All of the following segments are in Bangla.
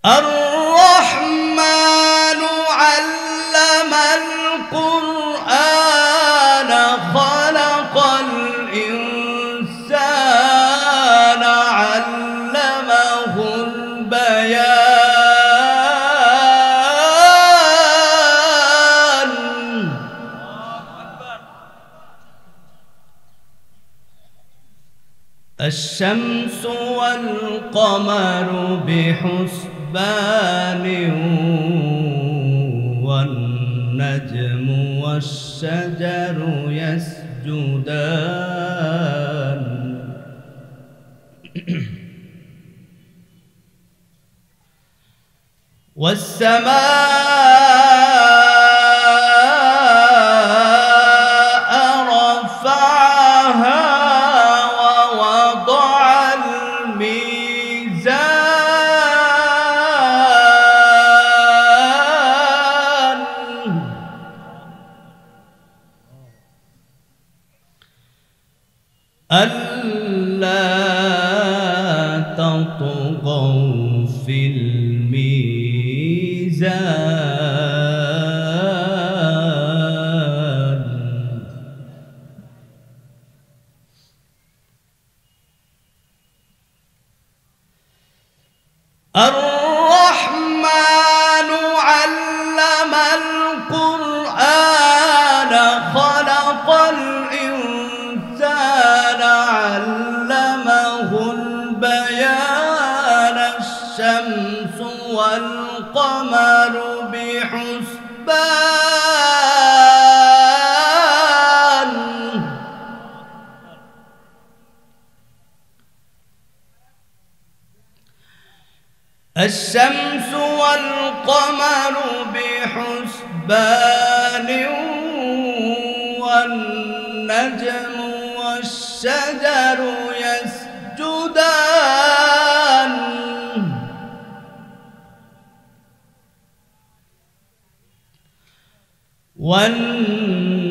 الرحمن علم القرآن خلق الإنسان علمه البيان الشمس والقمر بحسبان والنجم والشجر يسجدان والسماء رفعها ووضع الميزان ألا تطغوا في الميزان الرحمن علم القرآن خلق الإنسان علمه البيان الشمس والقمر بحسبان الشمس والقمر بحسبان والنجم والشجر يسجدان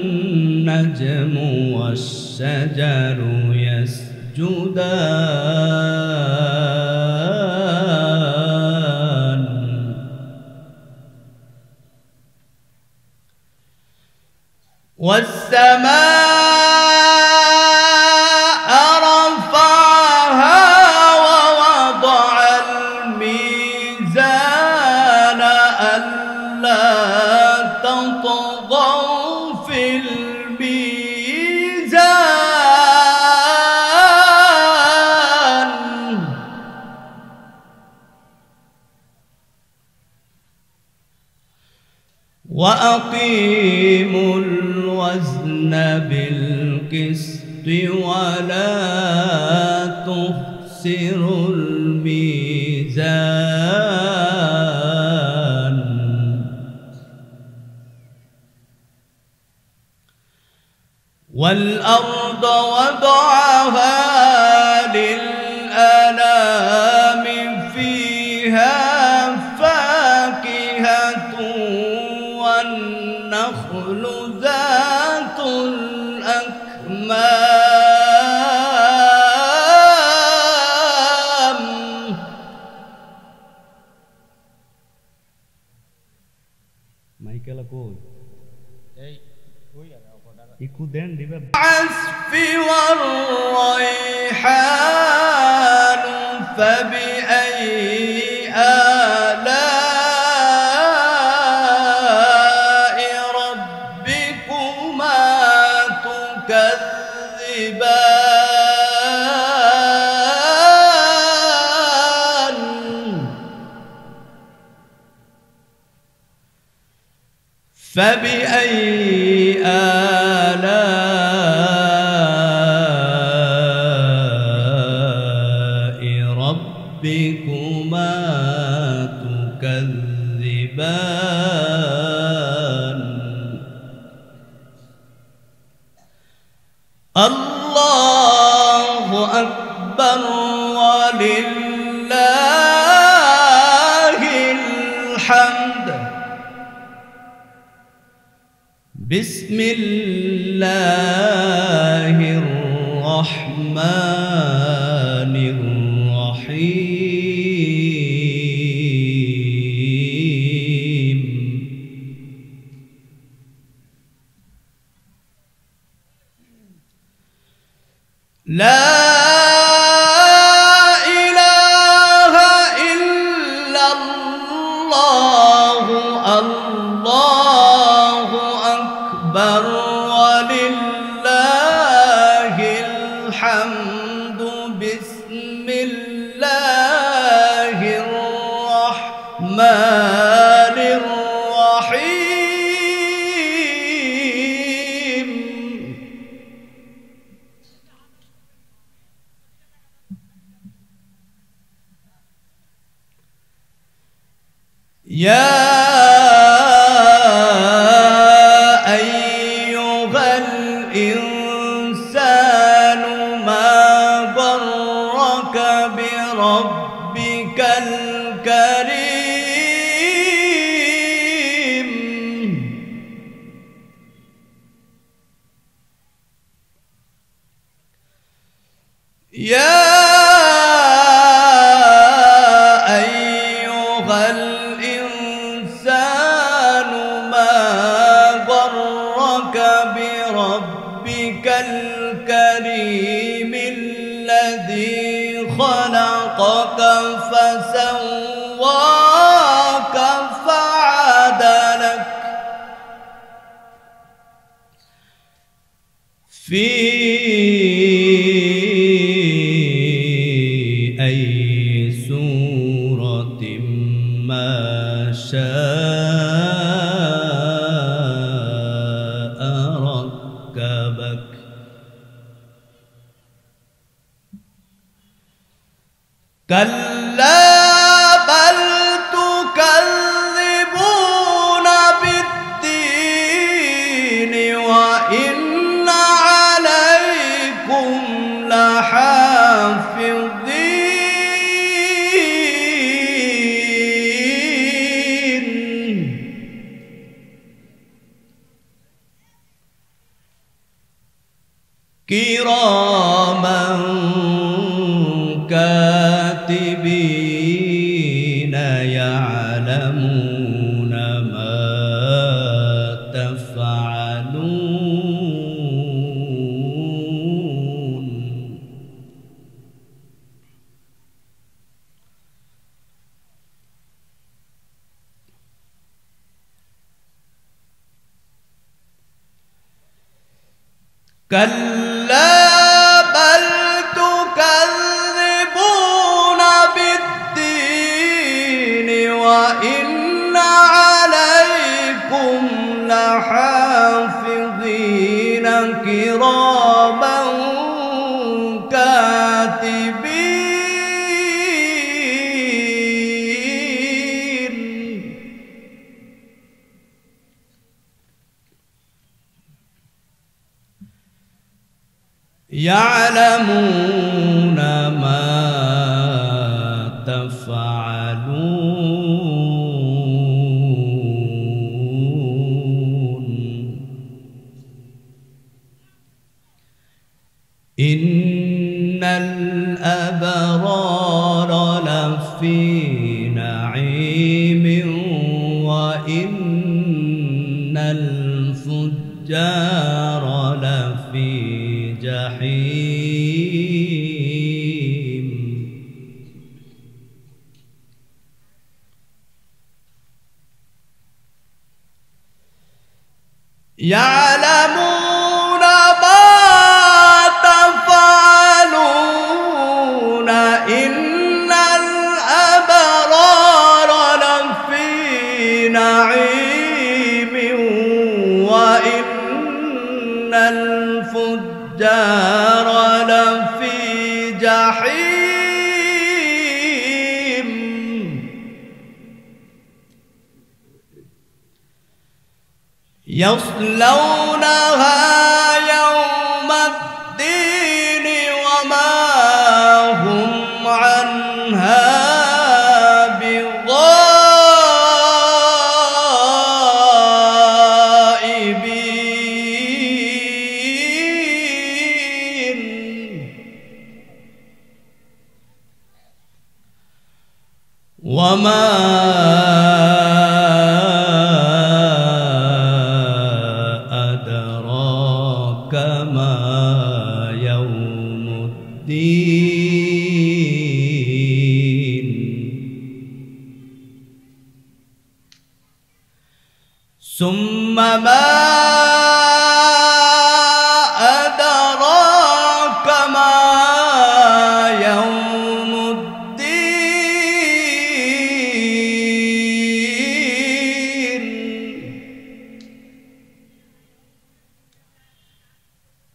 والنجم والشجر يسجدان والسماء رفعها ووضع الميزان ألا تطغوا في الميزان وأقيموا الوزن بالقسط ولا تخسروا الميزان والأرض وضعها للأنام فيها فاكهة والنخل ذات الأكمام العصف والريحان فبأي آلاء ربكما تكذبان فبأي آلاء ربكما تكذبان الله أكبر ولله الحمد بسم الله الرحمن الرحيم لا إله إلا الله الله أكبر ولله الحمد بسم الله الرحمن الرحيم يا أيها الإنسان ما غرك بربك الكريم يا أيها الإنسان ما غرك بربك الكريم الذي خلقك فسواك فعدلك في أي سورة ما شاء ركبك كلا بل تكذبون بالدين وإن عليكم لحافظين كراما كاتبين يعلمون ما تفعلون كلا بل تكذبون بالدين وإن عليكم لحافظين كراما كاتبين يعلمون ما تفعلون إن الأبرار لفي نعيم وإن الفجار لفي جحيم يعلمون ما تفعلون إن الأبرار لفي نعيم وإن الفجار لفي جحيم يصلونها يوم الدين وما هم عنها بغائبين وما أدراك ما يوم ثم ما أدراك ما يوم الدين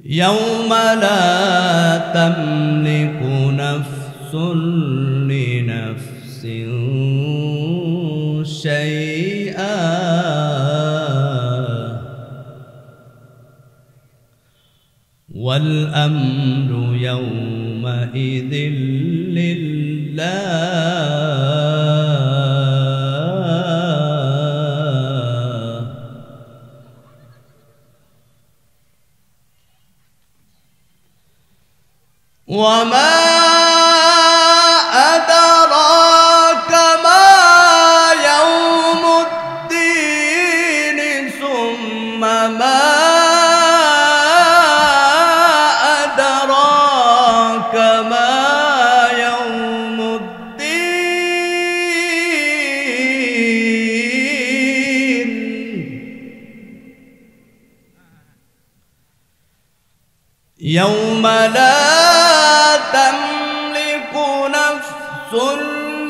يوم لا تملك نفس لنفس شيئا والأمر يومئذ لله وما أدراك ما يوم الدين ثم ما أدراك ما يوم الدين يوم لا تملك نفس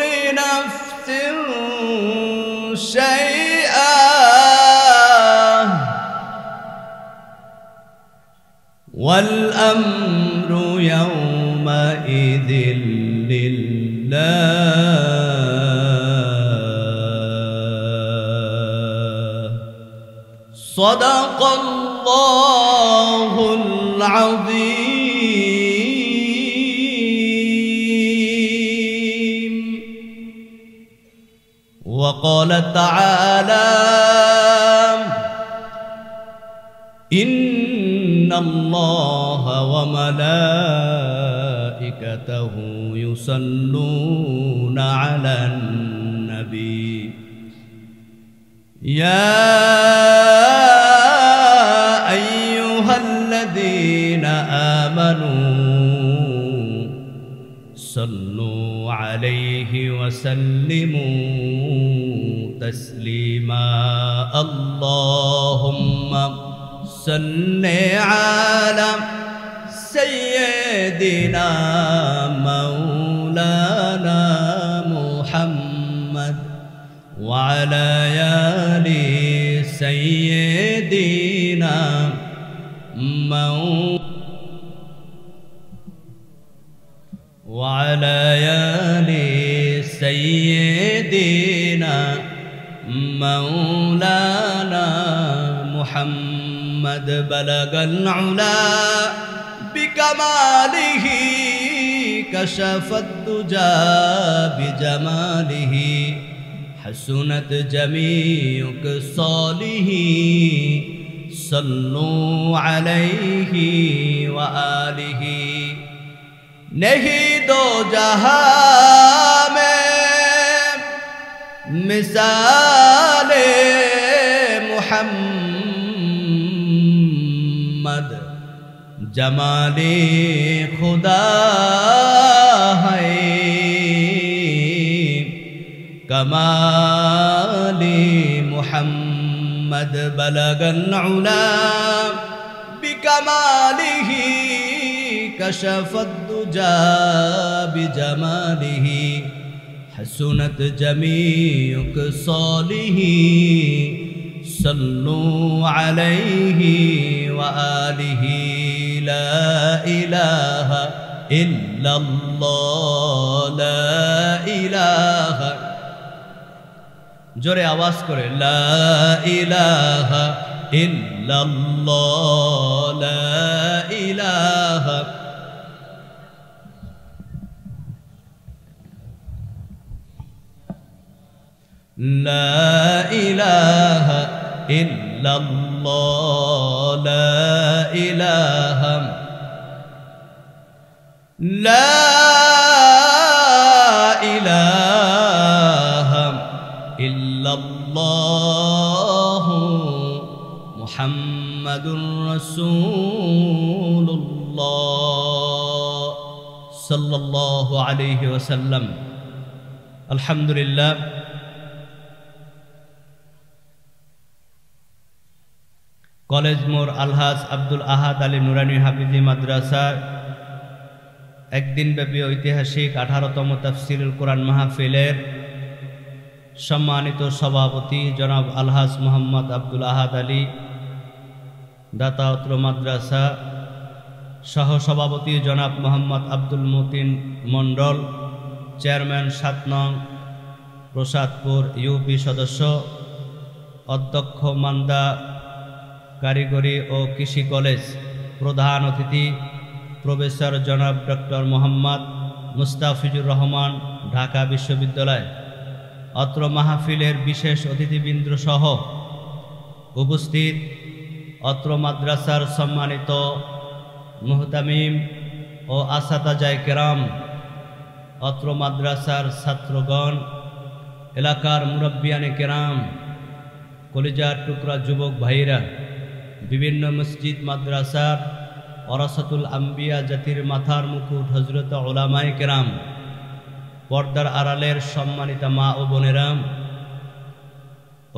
لنفس شيئا والأمر يومئذ لله صدق الله العظيم وقال تعالى إن الله وملائكته يصلون على النبي يا أيها الذين آمنوا صلوا عليه وسلموا تسليما اللهم صل على سيدنا مولانا محمد وعلى آل سيدنا وعلى آل سيدنا مولانا محمد بلغ العلا بكماله كشف الدجى بجماله حسنت جميع خصاله صلوا عليه وآله नहीं दो जहां में मिसाले मुहम्मद जमाले खुदा है कमाले मुहम्मद बलगल उला बिकमालिही कशफ الدجى بجماله حسنت جميع خصاله صلوا عليه وآله لا إله إلا الله لا إله জোরে আওয়াজ করে লা ইলাহা ইল্লাল্লাহ লা ইলাহা لا إله إلا الله لا إله لا إله إلا الله محمد رسول الله صلى الله عليه وسلم الحمد لله কলেজ মোড় আলহাজ আব্দুল আহাদ আলী নুরানি হাফিজি মাদ্রাসার একদিনব্যাপী ঐতিহাসিক 18তম তাফসিরুল কোরআন মাহফিলের সম্মানিত সভাপতি জনাব আলহাজ মোহাম্মদ আব্দুল আহাদ আলী দাতাত্র মাদ্রাসা, সহসভাপতি জনাব মোহাম্মদ আব্দুল মতিন মণ্ডল, চেয়ারম্যান 7 নং প্রসাদপুর ইউপি সদস্য, অধ্যক্ষ মান্দা কারিগরি ও কৃষি কলেজ, প্রধান অতিথি প্রফেসর জনাব ডক্টর মোহাম্মদ মুস্তাফিজুর রহমান, ঢাকা বিশ্ববিদ্যালয়। অত্র মাহফিলের বিশেষ অতিথিবৃন্দ সহ উপস্থিত অত্র মাদ্রাসার সম্মানিত মুহতামিম ও আসাতাজায়ে কেরাম, অত্র মাদ্রাসার ছাত্রগণ, এলাকার মুরব্বিয়ানে কেরাম, কলিজার টুকরা যুবক ভাইরা, বিভিন্ন মসজিদ মাদ্রাসার ওরাসাতুল আম্বিয়া জাতির মাথার মুকুট হযরত উলামায়ে কেরাম, পর্দার আড়ালের সম্মানিতা মা ও বোনেরা,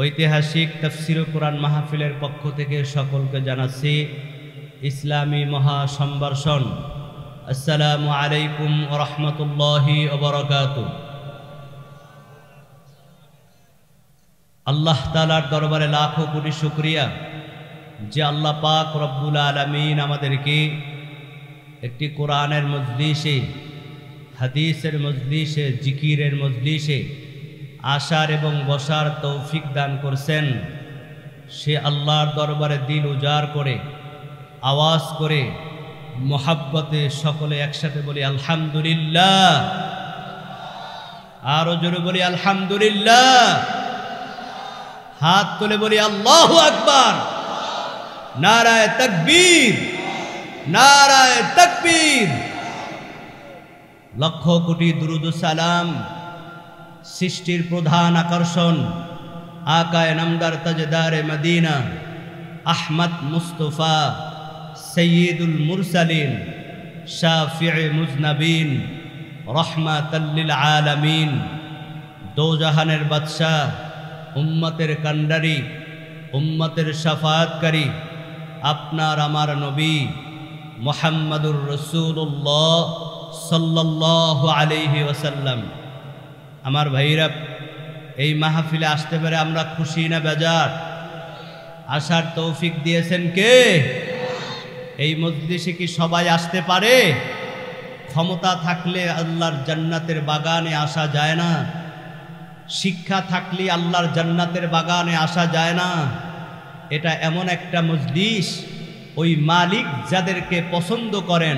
ঐতিহাসিক তাফসীর কোরআন মাহফিলের পক্ষ থেকে সকলকে জানাচ্ছি ইসলামী মহা সম্ভাষণ। আসসালামু আলাইকুম ওয়া রাহমাতুল্লাহি ওয়া বারাকাতুহু। আল্লাহ তাআলার দরবারে লাখো কোটি শুকরিয়া যে আল্লাহ পাক রব্বুল আলামিন আমাদেরকে একটি কোরআনের মজলিসে, হাদিসের মজলিসে, জিকিরের মজলিসে আসার এবং বসার তৌফিক দান করছেন। সে আল্লাহর দরবারে দিল উজাড় করে আওয়াজ করে মোহাব্বতে সকলে একসাথে বলি আলহামদুলিল্লাহ। আরো জোরে বলি আলহামদুলিল্লাহ। হাত তুলে বলি আল্লাহু আকবার। নারায়ে তাকবীর, নারায়ে তাকবীর। লক্ষ কোটি দুরুদ ও সালাম সৃষ্টির প্রধান আকর্ষণ আকায়ে নামদার তাজদারে মদিনা আহমদ মুস্তফা সৈয়দুল মুরসালিন শাফিঈ মুজনাবিন রহমাতাল লিল আলামিন, দোজাহানের বাদশাহ, উম্মতের কান্ডারি, উম্মতের শাফাআতকারী আপনার আমার নবী মুহাম্মাদুর রাসূলুল্লাহ সাল্লাল্লাহু আলাইহি ওয়াসাল্লাম। আমার ভাইরা, এই মাহফিলে আসতে পেরে আমরা খুশি না বেজার? আসার তৌফিক দিয়েছেন কে? এই মজলিসে কি সবাই আসতে পারে? ক্ষমতা থাকলে আল্লাহর জান্নাতের বাগানে আসা যায় না? শিক্ষা থাকলে আল্লাহর জান্নাতের বাগানে আসা যায় না? এটা এমন একটা মজলিস, ওই মালিক যাদেরকে পছন্দ করেন,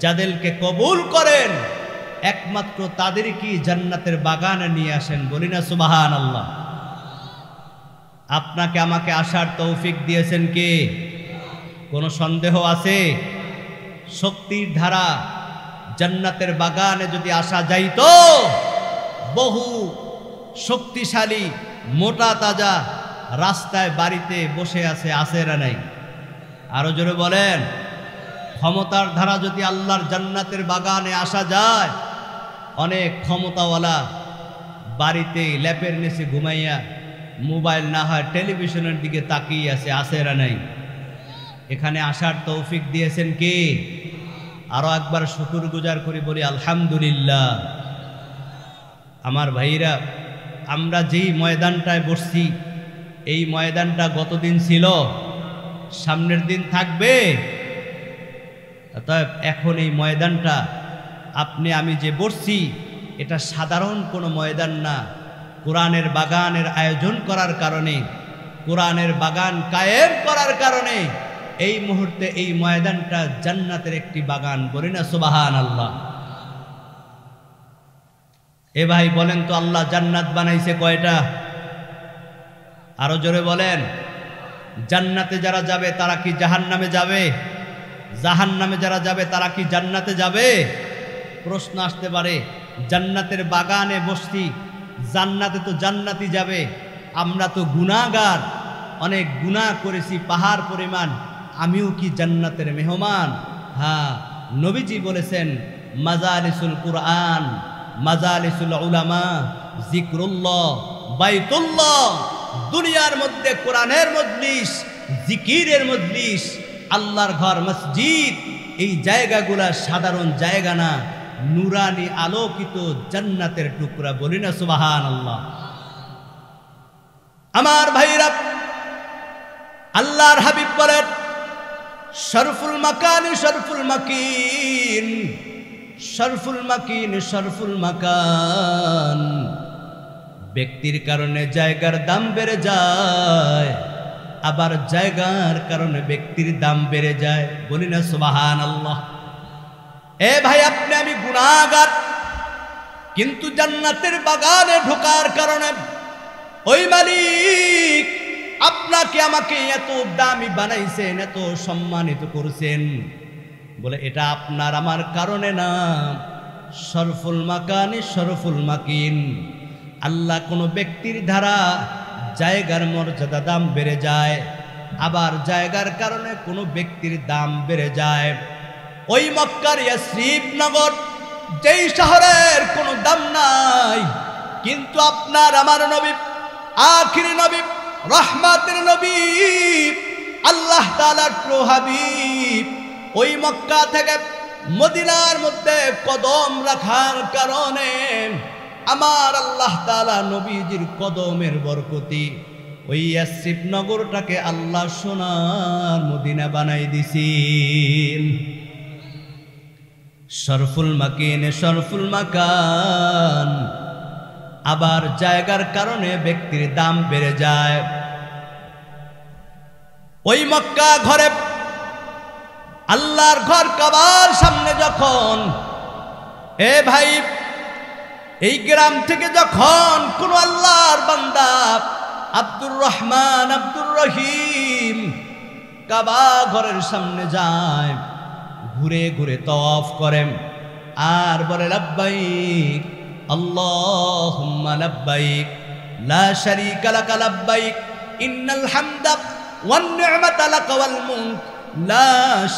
যাদেরকে কবুল করেন, একমাত্র তাদেরকেই জান্নাতের বাগানে নিয়ে আসেন। বলি না সুবহানাল্লাহ। আপনাকে আমাকে আসার তৌফিক দিয়েছেন কে? কোনো সন্দেহ আছে? শক্তির ধারা জান্নাতের বাগানে যদি আসা যাইতো, বহু শক্তিশালী মোটা তাজা রাস্তায় বাড়িতে বসে আছে, না নাই? আরো জোরে বলেন। ক্ষমতার ধারা যদি আল্লাহর জান্নাতের বাগানে আসা যায়, অনেক ক্ষমতাওয়ালা বাড়িতে ল্যাপের নিচে ঘুমাইয়া মোবাইল না হয় টেলিভিশনের দিকে তাকিয়ে আছে, না নাই? এখানে আসার তৌফিক দিয়েছেন কে? আরো একবার শুকরগুজার করি বলি আলহামদুলিল্লাহ। আমার ভাইরা, আমরা যেই ময়দানটায় বসছি, এই ময়দানটা গতদিন ছিল, সামনের দিন থাকবে। অতএব এখন এই ময়দানটা, আপনি আমি যে বসছি, এটা সাধারণ কোনো ময়দান না। কোরআনের বাগানের আয়োজন করার কারণে, কোরআনের বাগান কায়েম করার কারণে এই মুহূর্তে এই ময়দানটা জান্নাতের একটি বাগান। বলি না সুবহানাল্লাহ। এ ভাই বলেন তো, আল্লাহ জান্নাত বানাইছে কয়টা? আরো জোরে বলেন। জান্নাতে যারা যাবে তারা কি জাহান্নামে যাবে? জাহান্নামে যারা যাবে তারা কি জান্নাতে যাবে? প্রশ্ন আসতে পারে, জান্নাতের বাগানে বসছি, জান্নাতে তো জান্নাতি যাবে, আমরা তো গুনাহগার, অনেক গুনাহ করেছি পাহাড় পরিমাণ, আমিও কি জান্নাতের মেহমান? হ্যাঁ, নবীজি বলেছেন মাজালিসুল কুরআন, মাজালিসুল উলামা, জিক্রুল্লাহ, বাইতুল্লাহ, দুনিয়ার মধ্যে কোরআনের মজলিস, জিকিরের মজলিস, আল্লাহর ঘর মসজিদ, এই জায়গাগুলা সাধারণ জায়গা না, নুরানি আলোকিত জান্নাতের টুকরা। বলি না সুবহানাল্লাহ। আমার ভাইরা, আল্লাহর হাবিব বলেন শরফুল মাকান শরফুল মাকিন, শরফুল মাকিন শরফুল মাকান। ব্যক্তির কারণে জায়গার দাম বেড়ে যায়, আবার জায়গার কারণে ব্যক্তির দাম বেড়ে যায়। বলি না সুবহানাল্লাহ। এ ভাই, আপনি আমি গুনাহগার, কিন্তু জান্নাতের বাগানে ঢোকার কারণে ওই মালিক আপনাকে আমাকে এত দামি বানাইছেন, এত সম্মানিত করছেন, বলে এটা আপনার আমার কারণে না, শরফুল মাকানি শরফুল মাকিন। আল্লাহ কোনো ব্যক্তির দ্বারা জায়গার মর্যাদা দাম বেড়ে যায়, আবার জায়গার কারণে কোনো ব্যক্তির দাম বেড়ে যায়। ওই মক্কার ইয়াসরিব নগর, যেই শহরের কোনো দাম নাই, কিন্তু আপনার আমার নবী, আখিরি নবী, রহমতের নবী, আল্লাহ তাআলার প্রিয় হাবিব, ওই মক্কা থেকে মদিনার মধ্যে কদম রাখার কারণে আমার আল্লাহ তাআলা নবীজির কদমের বরকতি ওই ইয়াসরিব নগরটাকে আল্লাহ সোনার মদিনা বানাই দিছেন। শরফুল মাকিন শরফুল মাকান। আবার জায়গার কারণে ব্যক্তির দাম বেড়ে যায়। ওই মক্কা ঘরে, আল্লাহর ঘর কাবার সামনে যখন, এ ভাই, এই গ্রাম থেকে যখন কোন আল্লাহর বান্দা আব্দুর রহমান, আব্দুর রহিম কাবা ঘরের সামনে যায়, ঘুরে ঘুরে তওয়াফ করেন আর বলে লাব্বাইক আল্লাহুম্মা লাব্বাইক লা শারীকা লাকা লাব্বাইক ইন্নাল হামদা ওয়ান নি'মাতা লাকা ওয়াল মুলক লা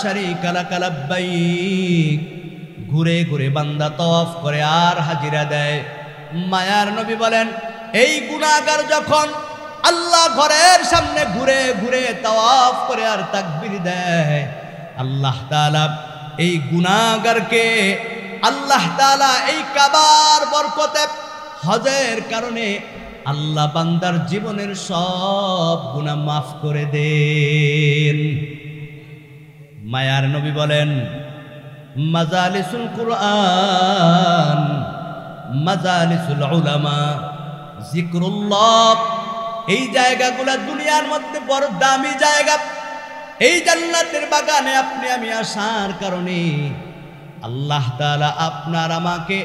শারীকা লাকা লাব্বাইক। ঘুরে ঘুরে বান্দা তওয়াফ করে আর হাজিরা দেয়। মায়ার নবী বলেন, এই গুনাহগার যখন আল্লাহ ঘরের সামনে ঘুরে ঘুরে তওয়াফ করে আর তাকবীর দেয়, আল্লাহ তাআলা এই গুনাহগারকে, আল্লাহ তাআলা এই কাবার বরকতে, হজের কারণে আল্লাহ বান্দার জীবনের সব গুনাহ মাফ করে দেন। মায়ার নবী বলেন, মাজালিসুল কুরআন, মাজালিসুল উলামা, জিক্রুল্লাহ, এই জায়গাগুলা দুনিয়ার মধ্যে বড় দামি জায়গা। এই জান্নাতের বাগানে আপনি আমি আসার কারণে আল্লাহ তাআলা আপনার আমাকে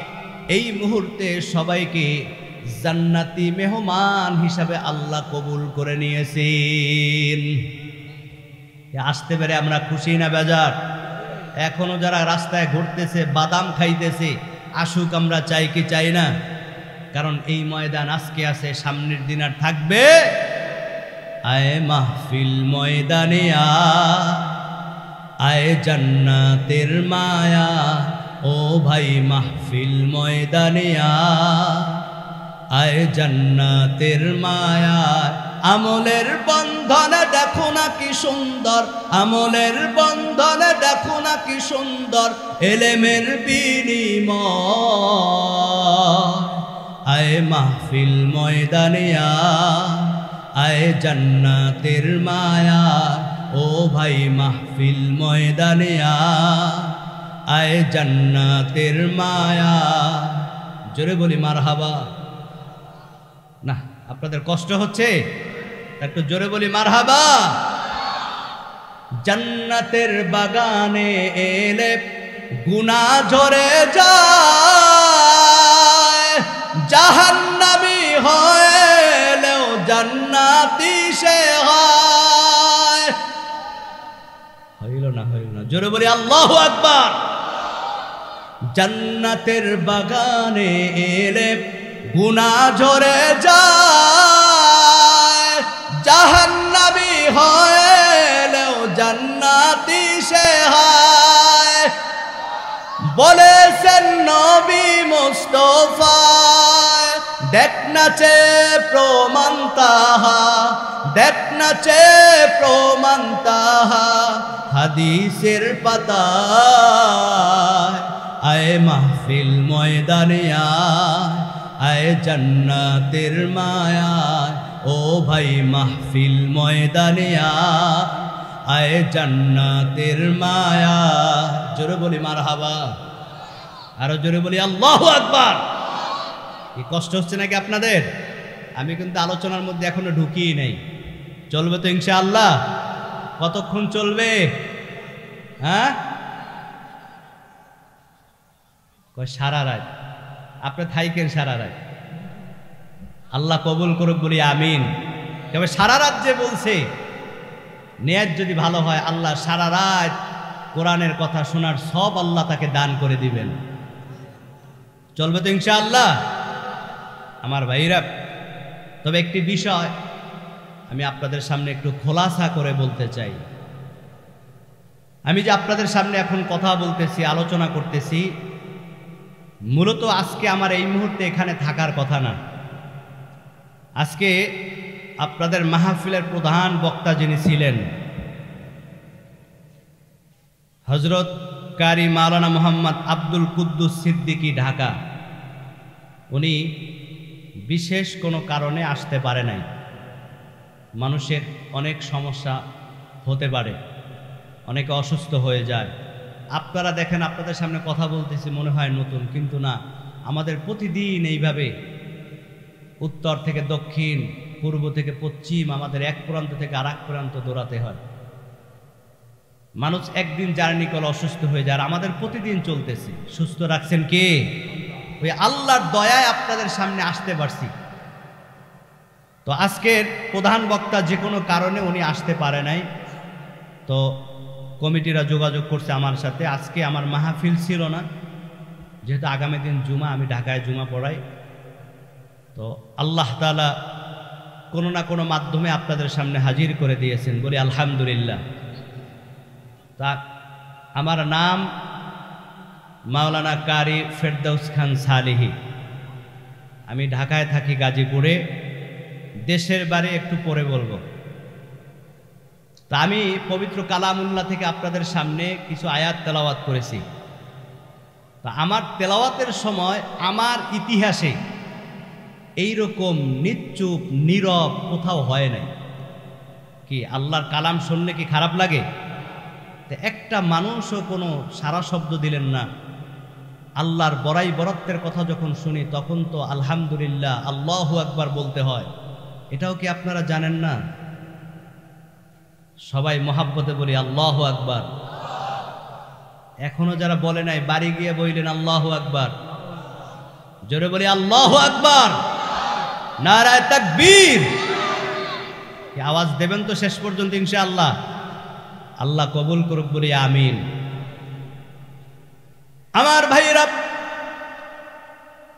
এই মুহূর্তে সবাইকে জান্নাতি মেহমান হিসাবে আল্লাহ কবুল করে নিয়েছেন। আসতে পেরে আমরা খুশি না বেজার? এখনো যারা রাস্তায় ঘুরতেছে, বাদাম খাইতেছে, আসুক, আমরা চাই কি চাই না? কারণ এই ময়দান আজকে আছে, সামনের দিন আর থাকবে। আয় মাহফিল ময়দানে আয় জান্নাতের মায়া, ও ভাই মাহফিল ময়দানে আয় জান্নাতের মায়া। আমলের বন্ধনে দেখো না কি সুন্দর, আমলের বন্ধনে দেখো না কি সুন্দর, এলেমের বিনিময়। আয় মাহফিল ময়দানে আয় জান্নাতের মায়া, ও ভাই মাহফিল ময়দানে আয় জান্নাতের মায়া। জোরে বলি মারহাবা। না, আপনাদের কষ্ট হচ্ছে, একটু জোরে বলি মারহাবা। জান্নাতের বাগানে এলে গুনাহ ঝরে যায়, জাহান্নামী হলেও জান্নাতি সে হয়। হইল না, হইল না, জোরে বলি আল্লাহু আকবার। জান্নাতের বাগানে এলে গুনাহ ঝরে যায়, জাহান্নামী হলেও জান্নাতি সে হয়। বলেছেন নবী মুস্তাফা, দেখ নাচে প্রমাণ তাহা, দেখ নাচে প্রমাণ তাহা হাদিসের পাতায়। আয় মাহফিল ময়দানে আয় জান্নাতের মায়ায়, ও ভাই মাহফিল ময়দানে আয় জান্নাতের মায়া। জোরে বলি মারহাবা, আরো জোরে বলি আল্লাহু আকবার। কি কষ্ট হচ্ছে নাকি আপনাদের? আমি কিন্তু আলোচনার মধ্যে এখনো ঢুকিয়ে নেই। চলবে তো ইনশাআল্লাহ? কতক্ষণ চলবে? হ্যাঁ, সারা রাত। আপনি থাইকেন সারা রাত, আল্লাহ কবুল করুক বলি আমিন। তবে সারা রাত যে বলছে, নিয়ত যদি ভালো হয় আল্লাহ সারা রাত কোরআনের কথা শোনার সব আল্লাহ তাকে দান করে দিবেন। চলবে তো ইনশাআল্লাহ আমার ভাইরা? তবে একটি বিষয় আমি আপনাদের সামনে একটু খোলাসা করে বলতে চাই। আমি যে আপনাদের সামনে এখন কথা বলতেছি, আলোচনা করতেছি, মূলত আজকে আমার এই মুহূর্তে এখানে থাকার কথা না। আজকে আপনাদের মাহফিলের প্রধান বক্তা যিনি ছিলেন, হযরত কারি মাওলানা মোহাম্মদ আব্দুল কুদ্দুস সিদ্দিকী ঢাকা, উনি বিশেষ কোনো কারণে আসতে পারে নাই। মানুষের অনেক সমস্যা হতে পারে, অনেকে অসুস্থ হয়ে যায়। আপনারা দেখেন আপনাদের সামনে কথা বলতেছি মনে হয় নতুন, কিন্তু না, আমাদের প্রতিদিন এইভাবে উত্তর থেকে দক্ষিণ, পূর্ব থেকে পশ্চিম, আমাদের এক প্রান্ত থেকে আর এক প্রান্ত দৌড়াতে হয়। মানুষ একদিন জার্নি করে অসুস্থ হয়ে যায়, আর আমাদের প্রতিদিন চলতেছে। সুস্থ রাখছেন কে? ওই আল্লাহর দয়ায় আপনাদের সামনে আসতে পারছি। তো আজকের প্রধান বক্তা যে কোনো কারণে উনি আসতে পারে নাই। তো কমিটিরা যোগাযোগ করছে আমার সাথে। আজকে আমার মাহফিল ছিল না, যেহেতু আগামী দিন জুমা, আমি ঢাকায় জুমা পড়াই। তো আল্লাহ তাআলা কোনো না কোনো মাধ্যমে আপনাদের সামনে হাজির করে দিয়েছেন, বলি আলহামদুলিল্লাহ। তা আমার নাম মাওলানা কারি ফেরদৌস খান সালিহি। আমি ঢাকায় থাকি, গাজীপুরে। দেশের বাড়ি একটু পরে বলবো। তা আমি পবিত্র কালামুল্লাহ থেকে আপনাদের সামনে কিছু আয়াত তেলাওয়াত করেছি। তা আমার তেলাওয়াতের সময় আমার ইতিহাসে এইরকম নিশ্চুপ নীরব কোথাও হয় নাই। কি আল্লাহর কালাম শুনলে কি খারাপ লাগে? একটা মানুষও কোনো সারা শব্দ দিলেন না। আল্লাহর বড়াই বরত্বের কথা যখন শুনি তখন তো আলহামদুলিল্লাহ, আল্লাহু আকবার বলতে হয়। এটাও কি আপনারা জানেন না? সবাই মহাব্বতে বলি আল্লাহু আকবার। এখনো যারা বলে নাই বাড়ি গিয়ে বললেন আল্লাহু আকবার। জোরে বলি আল্লাহু আকবার, নারায়ে তাকবীর। কি আওয়াজ দেবেন তো শেষ পর্যন্ত ইনশাআল্লাহ? আল্লাহ কবুল করুক বলি আমিন। আমার ভাইরা,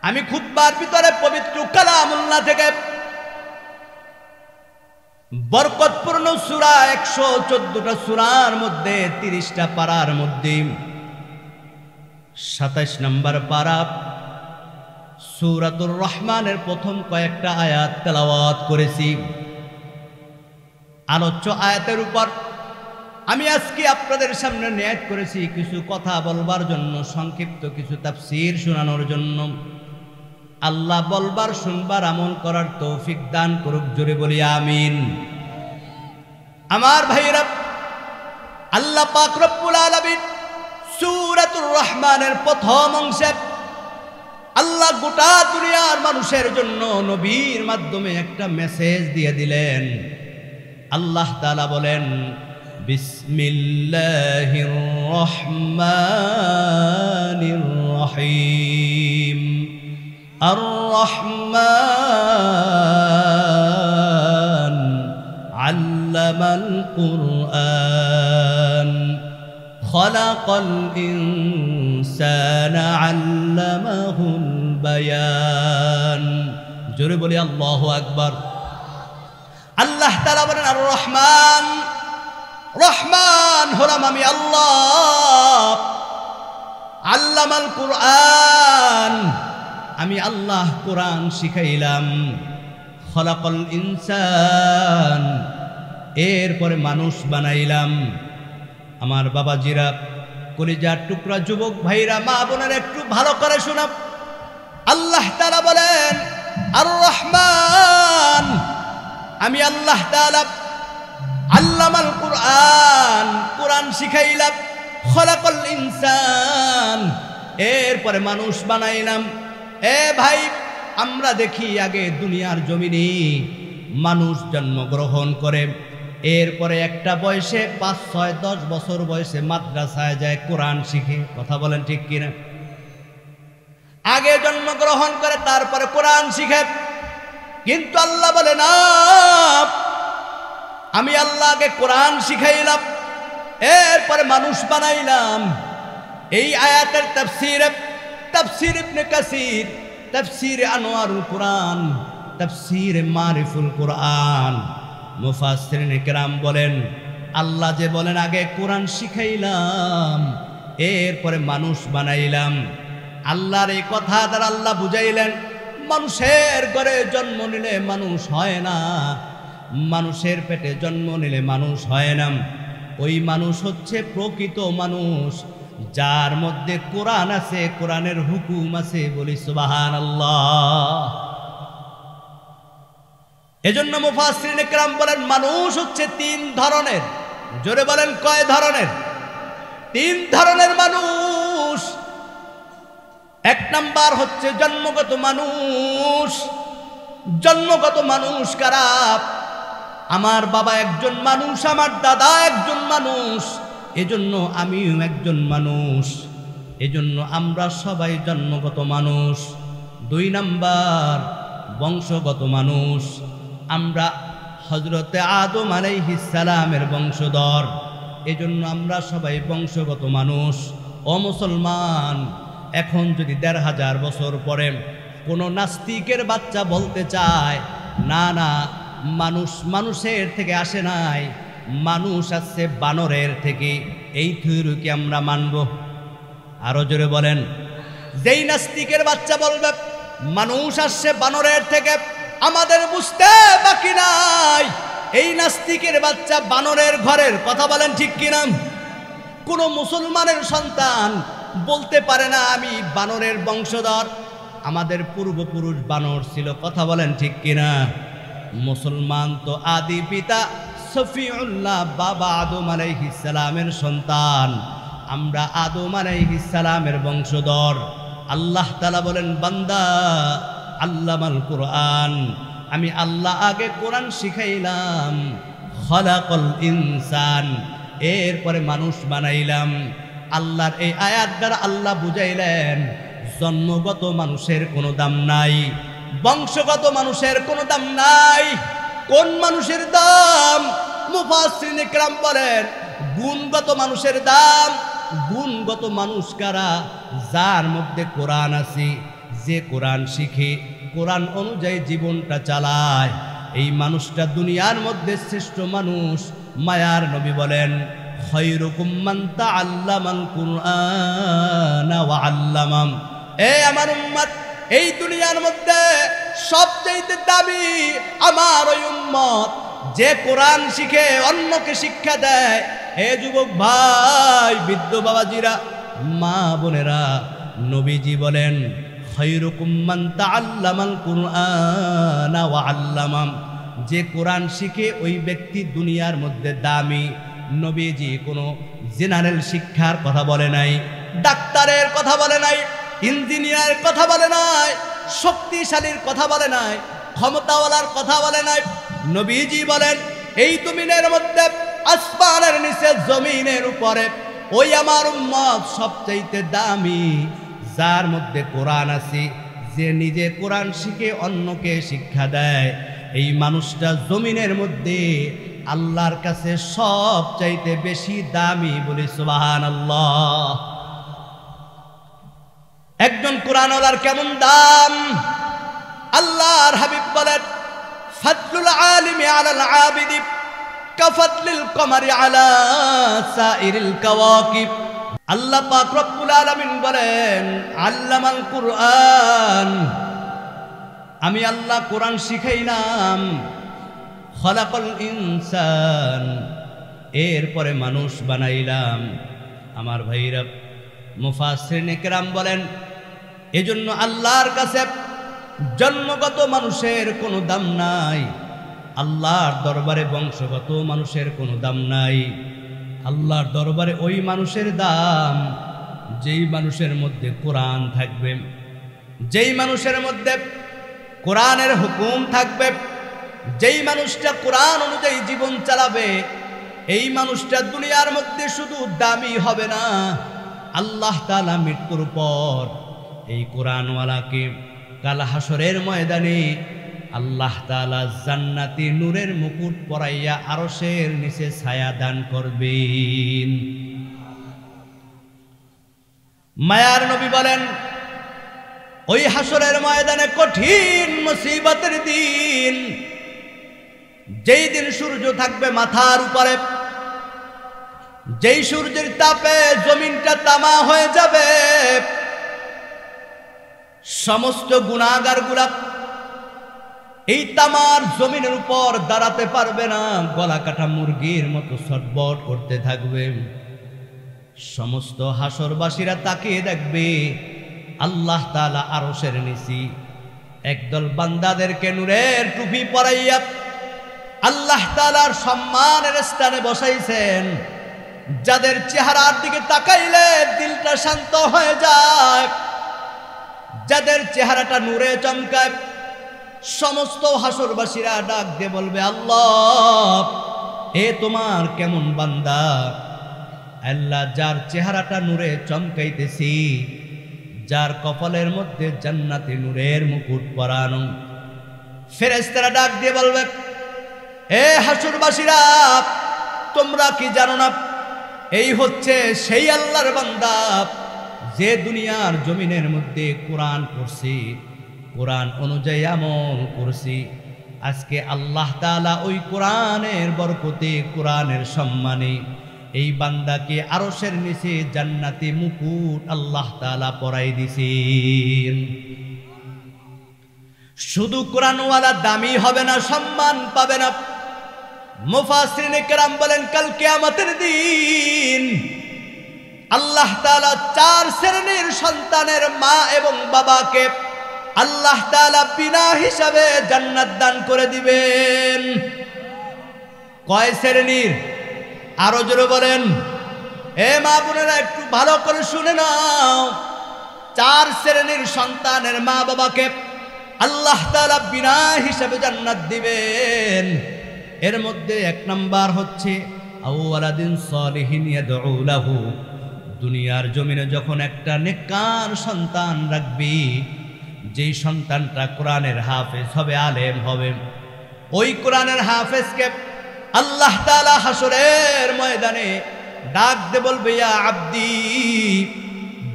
আমি খুতবার ভিতরে পবিত্র কালামুল্লাহ থেকে বরকতপূর্ণ সূরা 114টা সূরার মধ্যে 30টা পারার মধ্যে 27 নম্বর পারা সূরাতুর রহমানের প্রথম কয়েকটা আয়াত তেলাওয়াত করেছি। আলোচ্য আয়াতের উপর আমি আজকে আপনাদের সামনে নিয়ত করেছি কিছু কথা বলবার জন্য, সংক্ষিপ্ত কিছু তাফসীর শোনানোর জন্য। আল্লাহ বলবার শুনবার আমল করার তৌফিক দান করুক, জোরে বলি আমিন। আমার ভাইরা, আল্লাহ পাক রব্বুল আলামিন সূরাতুর রহমানের প্রথম অংশে আল্লাহ গোটা দুনিয়ার মানুষের জন্য নবীর মাধ্যমে একটা মেসেজ দিয়ে দিলেন। আল্লাহ তাআলা বলেন, বিসমিল্লাহির রহমানির রহিম। আর রহমান আল্লামাল কুরআন খলাকাল ইনসানা আল্লামাহুল বায়ান। জোরে বলি আল্লাহু আকবার। আল্লাহ তাআলা বলেন আর রহমান, রহমান হলাম আমি আল্লাহ। আল্লামাল কুরআন, আমি আল্লাহ কোরআন শিখাইলাম। খলাকল ইনসান, এরপরে মানুষ বানাইলাম। আমার বাবাজিরা, কলিজার টুকরা যুবক ভাইরা, মা বোনের একটু ভালো করে শোনা। আল্লাহ তাআলা বলেন আর রহমান, আমি আল্লাহ তাআলা আল্লামাল কুরআন, কুরআন শিখাইলাম। খলাকল ইনসান, এরপরে মানুষ বানাইলাম। এ ভাই, আমরা দেখি আগে দুনিয়ার জমিনে মানুষ জন্মগ্রহণ করে, এরপরে একটা বয়সে 5, 6, 10 বছর বয়সে মাদ্রাসায় যায়, কোরআন শিখে। কথা বলেন ঠিক কিনা? আগে জন্মগ্রহণ করে তারপরে কোরআন শিখে। কিন্তু আল্লাহ বলে না, আমি আল্লাহকে কোরআন শিখাইলাম, এরপরে মানুষ বানাইলাম। এই আয়াতের তাফসীর ইবনে কাসির, তাফসীর আনোয়ারুল কোরআন, তাফসীর মারিফুল কোরআন, মুফাসসিরিন কিরাম বলেন, আল্লাহ যে বলেন আগে কোরআন শিখাইলাম, এরপরে মানুষ বানাইলাম, আল্লাহর এই কথা দ্বারা আল্লাহ বুঝাইলেন মানুষের ঘরে জন্ম নিলে মানুষ হয় না, মানুষের পেটে জন্ম নিলে মানুষ হয় না। ওই মানুষ হচ্ছে প্রকৃত মানুষ, যার মধ্যে কোরআন আছে, কোরআনের হুকুম আছে। বলি সুবহানাল্লাহ। এজন্য মুফাসসিরিন কিরাম বলেন মানুষ হচ্ছে 3 ধরনের। জোরে বলেন কয় ধরনের? 3 ধরনের মানুষ। 1 নাম্বার হচ্ছে জন্মগত মানুষ। জন্মগত মানুষ কারা? আমার বাবা একজন মানুষ, আমার দাদা একজন মানুষ, এজন্য আমিও একজন মানুষ, এজন্য আমরা সবাই জন্মগত মানুষ। 2 নাম্বার বংশগত মানুষ। আমরা হযরতে আদম আলাইহিস সালামের বংশধর, এজন্য আমরা সবাই বংশগত মানুষ। ও মুসলমান, এখন যদি 1500 বছর পরে কোনো নাস্তিকের বাচ্চা বলতে চায় না না মানুষ মানুষের থেকে আসে নাই, মানুষ আসছে বানরের থেকে, এই থিওরি আমরা মানব? আরো জোরে বলেন। যেই নাস্তিকের বাচ্চা বলবে মানুষ আসছে বানরের থেকে, আমাদের বুঝতে বাকি নাই এই নাস্তিকের বাচ্চা বানরের ঘরের। কথা বলেন ঠিক কিনা? কোন মুসলমানের সন্তান বলতে পারে না আমি বানরের বংশধর, আমাদের পূর্বপুরুষ বানর ছিল। কথা বলেন ঠিক কিনা? মুসলমান তো আদি পিতা সফিউল্লাহ বাবা আদম আলাইহিস সালামের সন্তান, আমরা আদম আলাইহিস সালামের বংশধর। আল্লাহ তাআলা বলেন বান্দা আল্লামাল কুরআন, আমি আল্লাহ আগে কোরআন শিখাইলাম। খলাকল ইনসান, এরপরে মানুষ বানাইলাম। আল্লাহর এই আয়াত দ্বারা আল্লাহ বুঝাইলেন জন্মগত মানুষের কোনো দাম নাই, বংশগত মানুষের কোনো দাম নাই। কোন মানুষের দাম? মুফাসসিরিন কিরাম বলেন গুণগত মানুষের দাম। গুণগত মানুষ কারা? যার মধ্যে কোরআন আছে, যে কোরআন শিখে, কোরআন অনুযায়ী জীবনটা চালায়, এই মানুষটা দুনিয়ার মধ্যে শ্রেষ্ঠ মানুষ। মায়ার নবী বলেন খায়রুকুম মান তাআল্লামাল কুরআনা ওয়া আল্লামাম। এ আমার উম্মত, এই দুনিয়ার মধ্যে সবচেয়ে দামি আমার ওই উম্মত যে কোরআন শিখে অন্যকে শিক্ষা দেয়। হে যুবক ভাই, বৃদ্ধ বাবাজিরা, মা বোনেরা, নবীজি বলেন খায়রুকুম মান তাআল্লামাল কুরআনা ওয়া আল্লামাম। যে কোরআন শিখে ওই ব্যক্তি দুনিয়ার মধ্যে দামি। নবীজি কোনো জেনারেল শিক্ষার কথা বলে নাই, ডাক্তারের কথা বলে নাই, ইঞ্জিনিয়ারের কথা বলে নাই, শক্তিশালীর কথা বলে নাই, ক্ষমতাওয়ালার কথা বলে নাই। নবীজি বলেন এই জমিনের মধ্যে, আসমানের নিচে, জমিনের উপরে ওই আমার উম্মত সবচাইতে দামি, যার মধ্যে কোরআন আছে, যে নিজে কোরআন শিখে অন্যকে শিক্ষা দেয়। এই মানুষটা জমিনের মধ্যে আল্লাহর কাছে সবচাইতে বেশি দামি। বলি সুবহানাল্লাহ। একজন কোরআনওয়ালার কেমন দাম? আল্লাহর হাবিব বলেন ফাদলুল আলিমি আলাল আবিদি কাফাদলিল কমারি আলা সাইরিল কাওয়াকিব। আল্লাহ পাক রব্বুল আলামিন বলেন আল্লামাল কুরআন, আমি আল্লাহ কোরআন শিখাইলাম, খলাকাল ইনসান, এরপরে মানুষ বানাইলাম। আমার ভাইরা মুফাসসিরিনে কেরাম বলেন, এজন্য আল্লাহর কাছে জন্মগত মানুষের কোনো দাম নাই, আল্লাহর দরবারে বংশগত মানুষের কোনো দাম নাই। আল্লাহর দরবারে ওই মানুষের দাম যেই মানুষের মধ্যে কোরআন থাকবে, যেই মানুষের মধ্যে কোরআনের হুকুম থাকবে, যেই মানুষটা কোরআন অনুযায়ী জীবন চালাবে, এই মানুষটা দুনিয়ার মধ্যে শুধু দামি হবে না, আল্লাহ তাআলা মৃত্যুর পর এই কোরআনওয়ালাকে কাল হাসরের ময়দানে আল্লাহ তাআলা জান্নাতি নূরের মুকুট পরাইয়া আরশের নিচে ছায়া দান করবেন। মায়ার নবী বলেন, ওই হাসরের ময়দানে কঠিন মুসিবতের দিন, যেই দিন সূর্য থাকবে মাথার উপরে, যেই সূর্যের তাপে জমিনটা তামা হয়ে যাবে, সমস্ত গুনাহগারগুলা এই তামার জমিনের উপর দাঁড়াতে পারবে না, গলা কাটা মুরগির মতো ছটফট করতে থাকবে। সমস্ত হাসরবাসীরা তাকিয়ে দেখবে আল্লাহ তাআলা আরশের নিচে একদল বান্দাদেরকে নূরের টুপি পরাইয়া আল্লাহ তাআলার সম্মানের স্থানে বসাইছেন, যাদের চেহারার দিকে তাকাইলে দিলটা শান্ত হয়ে যায়, যাদের চেহারাটা নূরে চমকায়। সমস্ত হাসরবাসীরা ডাক দিয়ে বলবে, আল্লাহ, এ তোমার কেমন বান্দা। আল্লাহ, যার চেহারাটা নূরে চমকাইতেছি, যার কপালের মধ্যে জান্নাতি নূরের মুকুট পরানো। ফেরেশতারা ডাক দিয়ে বলবে, এ হাসরবাসীরা, তোমরা কি জানো না, এই হচ্ছে সেই আল্লাহর বান্দা যে দুনিয়ার জমিনের মধ্যে কোরআন পড়ছি, কোরআন অনুযায়ী আমল করছি। আজকে আল্লাহ তাআলা ওই কোরআনের বরকতে, কোরআনের সম্মানে এই বান্দাকে আরশের নিচে জান্নাতি মুকুট আল্লাহ তাআলা পরাই দিছেন। শুধু কোরআনওয়ালা দামি হবে না, সম্মান পাবে না। মুফাসসিরিনে কেরাম বলেন, কাল কিয়ামতের দিন আল্লাহ তাআলা 4 শ্রেণীর সন্তানের মা এবং বাবাকে আল্লাহ তাআলা বিনা হিসাবে জান্নাত দান করে দিবেন। কয় শ্রেণীর? আরো জোরে বলেন। এ মা বোনেরা, একটু ভালো করে শুনে নাও। 4 শ্রেণীর সন্তানের মা বাবাকে আল্লাহ তাআলা বিনা হিসাবে জান্নাত দিবেন। এর মধ্যে 1 নাম্বার হচ্ছে আওয়ালাদিন সালিহিন ইয়াদউ লাহু। দুনিয়ার জমিনে যখন একটা নেককার সন্তান রাখবি, যেই সন্তানটা কোরআনের হাফেজ হবে, আলেম হবে, ওই কোরআনের হাফেজকে আল্লাহ তাআলা হাসরের ময়দানে ডাক দে বলবে, ইয়া আব্দি,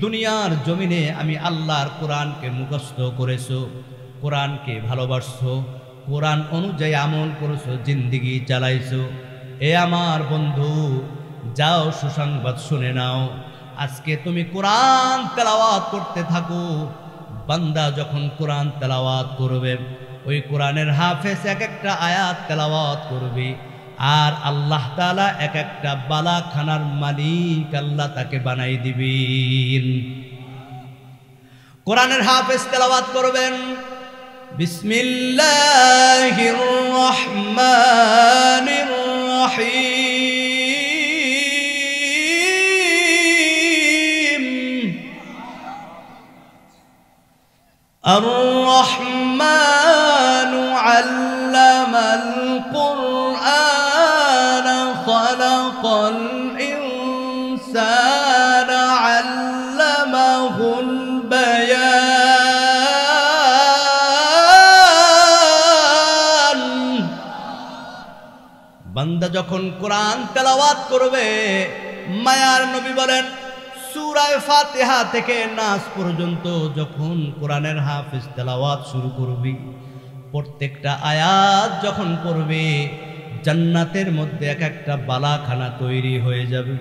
দুনিয়ার জমিনে আমি আল্লাহর কোরআনকে মুখস্থ করেছো, কোরআনকে ভালোবাসছো, কোরআন অনুযায়ী আমল করেছো, জিন্দেগি চালাইছো। এ আমার বন্ধু, যাও সুসংবাদ শুনে নাও। আজকে তুমি কোরআন তেলাওয়াত করতে থাকো। বান্দা যখন কোরআন তেলাওয়াত করবে, ওই কোরআনের হাফেজ এক একটা আয়াত তেলাওয়াত করবে, আর আল্লাহ তাআলা এক একটা বালাখানার মালিক আল্লাহ তাকে বানাই দিবেন। কোরআনের হাফেজ তেলাওয়াত করবেন, বিসমিল্লাহির রহমানির রহিম, আর-রহমানু আল্লামাল কুরআন খালাকাল ইনসানা আল্লামাহুল বায়ান। বান্দা যখন কোরআন তেলাওয়াত করবে, মায়ার নবী বলেন, সূরা ফাতিহা থেকে নাস পর্যন্ত যখন কোরআনের হাফেজ তেলাওয়াত শুরু করবি, প্রত্যেকটা আয়াত যখন পড়বে, জান্নাতের মধ্যে এক একটা বালাখানা তৈরি হয়ে যাবে।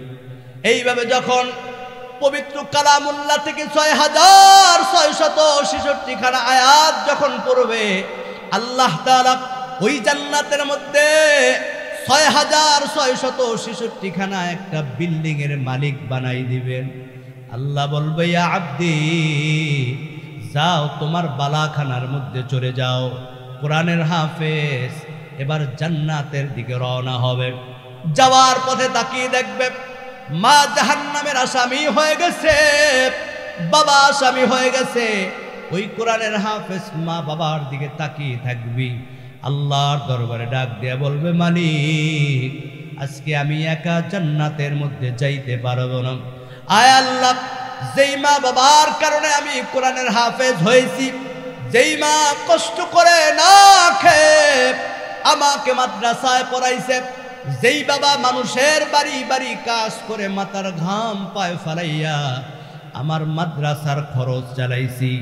এইভাবে যখন পবিত্র কালামুল্লাহ থেকে 6666 খানা আয়াত যখন পড়বে, আল্লাহ তাআলা ওই জান্নাতের মধ্যে 6666 খানা একটা বিল্ডিং এর মালিক বানাই দিবেন। আল্লাহ বলবে, ইয়া আব্দি, যাও তোমার বালাখানার মধ্যে চলে যাও। কোরআনের হাফেজ এবার জান্নাতের দিকে রওনা হবে। যাওয়ার পথে তাকিয়ে দেখবে মা জাহান্নামের আসামি হয়ে গেছে, বাবা আসামি হয়ে গেছে। ওই কোরআনের হাফেজ মা বাবার দিকে তাকিয়ে থাকবি, আল্লাহর দরবারে ডাক দিয়ে বলবে, মালিক, আজকে আমি একা জান্নাতের মধ্যে যাইতে পারবো না। আয় আল্লাহ, যেই মা বাবার কারণে আমি কোরআনের হাফেজ হয়েছি, যেই মা কষ্ট করে না খেয়ে আমাকে মাদ্রাসায় পড়াইছে, যেই বাবা মানুষের বাড়ি বাড়ি কাজ করে মাথার ঘাম পায়ে ফেলাইয়া আমার মাদ্রাসার খরচ চালাইছি,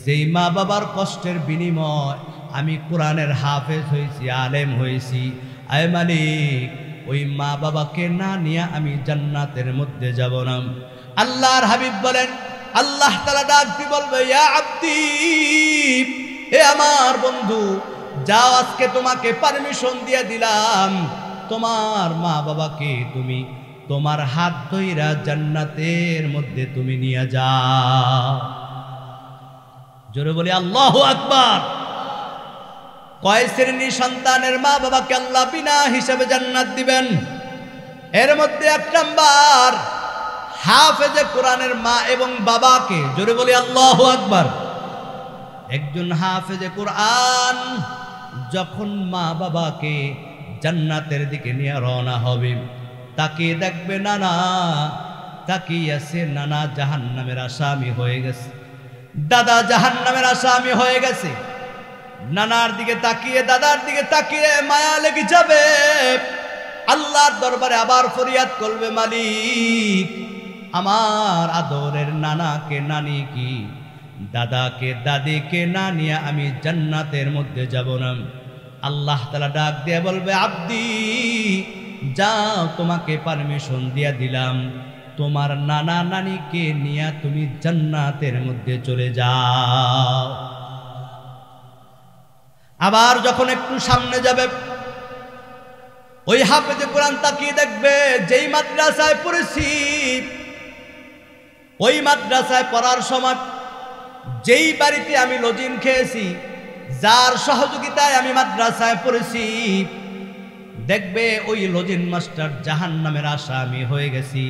যেই মা বাবার কষ্টের বিনিময় আমি কোরআনের হাফেজ হয়েছি, আলেম হয়েছি, আয় মালিক, ওই মা বাবাকে না নিয়ে আমি জান্নাতের মধ্যে যাব না। আল্লাহর হাবিব বলেন, আল্লাহ তাআলা ডাক দিয়ে বলবে, ইয়া আব্দি, হে আমার বন্ধু, যাও, আজকে তোমাকে পারমিশন দিয়ে দিলাম, তোমার মা বাবাকে তুমি তোমার হাত ধইরা জান্নাতের মধ্যে তুমি নিয়ে যাও। জোরে বলি আল্লাহু আকবার। কয় শ্রেণীর সন্তানের মা বাবাকে আল্লাহ বিনা হিসাবে জান্নাত দিবেন? এর মধ্যে 1 নাম্বার, হাফেজে কোরআনের মা এবং বাবাকে। জোরে বলি আল্লাহু আকবার। একজন হাফেজে কোরআন যখন মা বাবাকে জান্নাতের দিকে নিয়ে রওনা হবে, তাকে দেখবে নানা তাকিয়ে আছে, নানা জাহান্নামের আসামি হয়ে গেছে, দাদা জাহান্নামের আসামি হয়ে গেছে। নানার দিকে তাকিয়ে, দাদার দিকে তাকিয়ে মায়া লেগে যাবে। আল্লাহর দরবারে আবার ফরিয়াদ করবে, মালিক, আমার আদরের নানাকে নানি কি, দাদাকে দাদিকে না নিয়ে আমি জান্নাতের মধ্যে যাব না। আল্লাহ তাআলা ডাক দিয়ে বলবে, আব্দি, যাও, তোমাকে পারমিশন দিয়ে দিলাম, তোমার নানা নানিকে নিয়ে তুমি জান্নাতের মধ্যে চলে যাও। আবার যখন একটু সামনে যাবে, ওই হাফেজে কোরআন তাকিয়ে দেখবে, যেই মাদ্রাসায় পড়েছি, ওই মাদ্রাসায় পড়ার সময় যেই বাড়িতে আমি লজিং খেয়েছি, যার সহযোগিতায় আমি মাদ্রাসায় পড়েছি, দেখবে ওই লজিং মাস্টার জাহান্নামের আসামি হয়ে গেছি।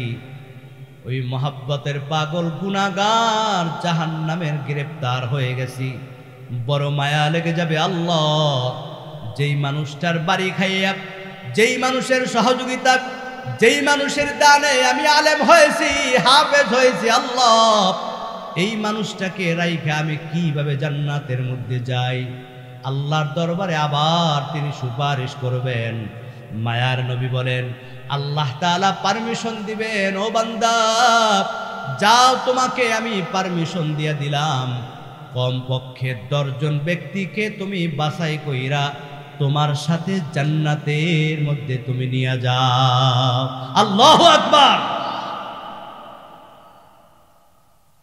ওই মহাব্বতের পাগল গুনাহগার জাহান্নামের গ্রেফতার হয়ে গেছি। বড় মায়া লেগে যাবে। আল্লাহ, যেই মানুষটার বাড়ি খাইয়া, যেই মানুষের সহযোগিতা, যেই মানুষের দানে আমি আলেম হয়েছি, হাফেজ হয়েছি, আল্লাহ, এই মানুষটাকে রাইখা আমি কিভাবে জান্নাতের মধ্যে যাই? আল্লাহর দরবারে আবার তিনি সুপারিশ করবেন। মায়ার নবী বলেন, আল্লাহ তাআলা পারমিশন দিবেন, ও বান্দা, যাও, তোমাকে আমি পারমিশন দিয়ে দিলাম, কমপক্ষে 10 জন ব্যক্তিকে তুমি বাছাই কইরা তোমার সাথে জান্নাতের মধ্যে তুমি নিয়ে যাও। আল্লাহু আকবার।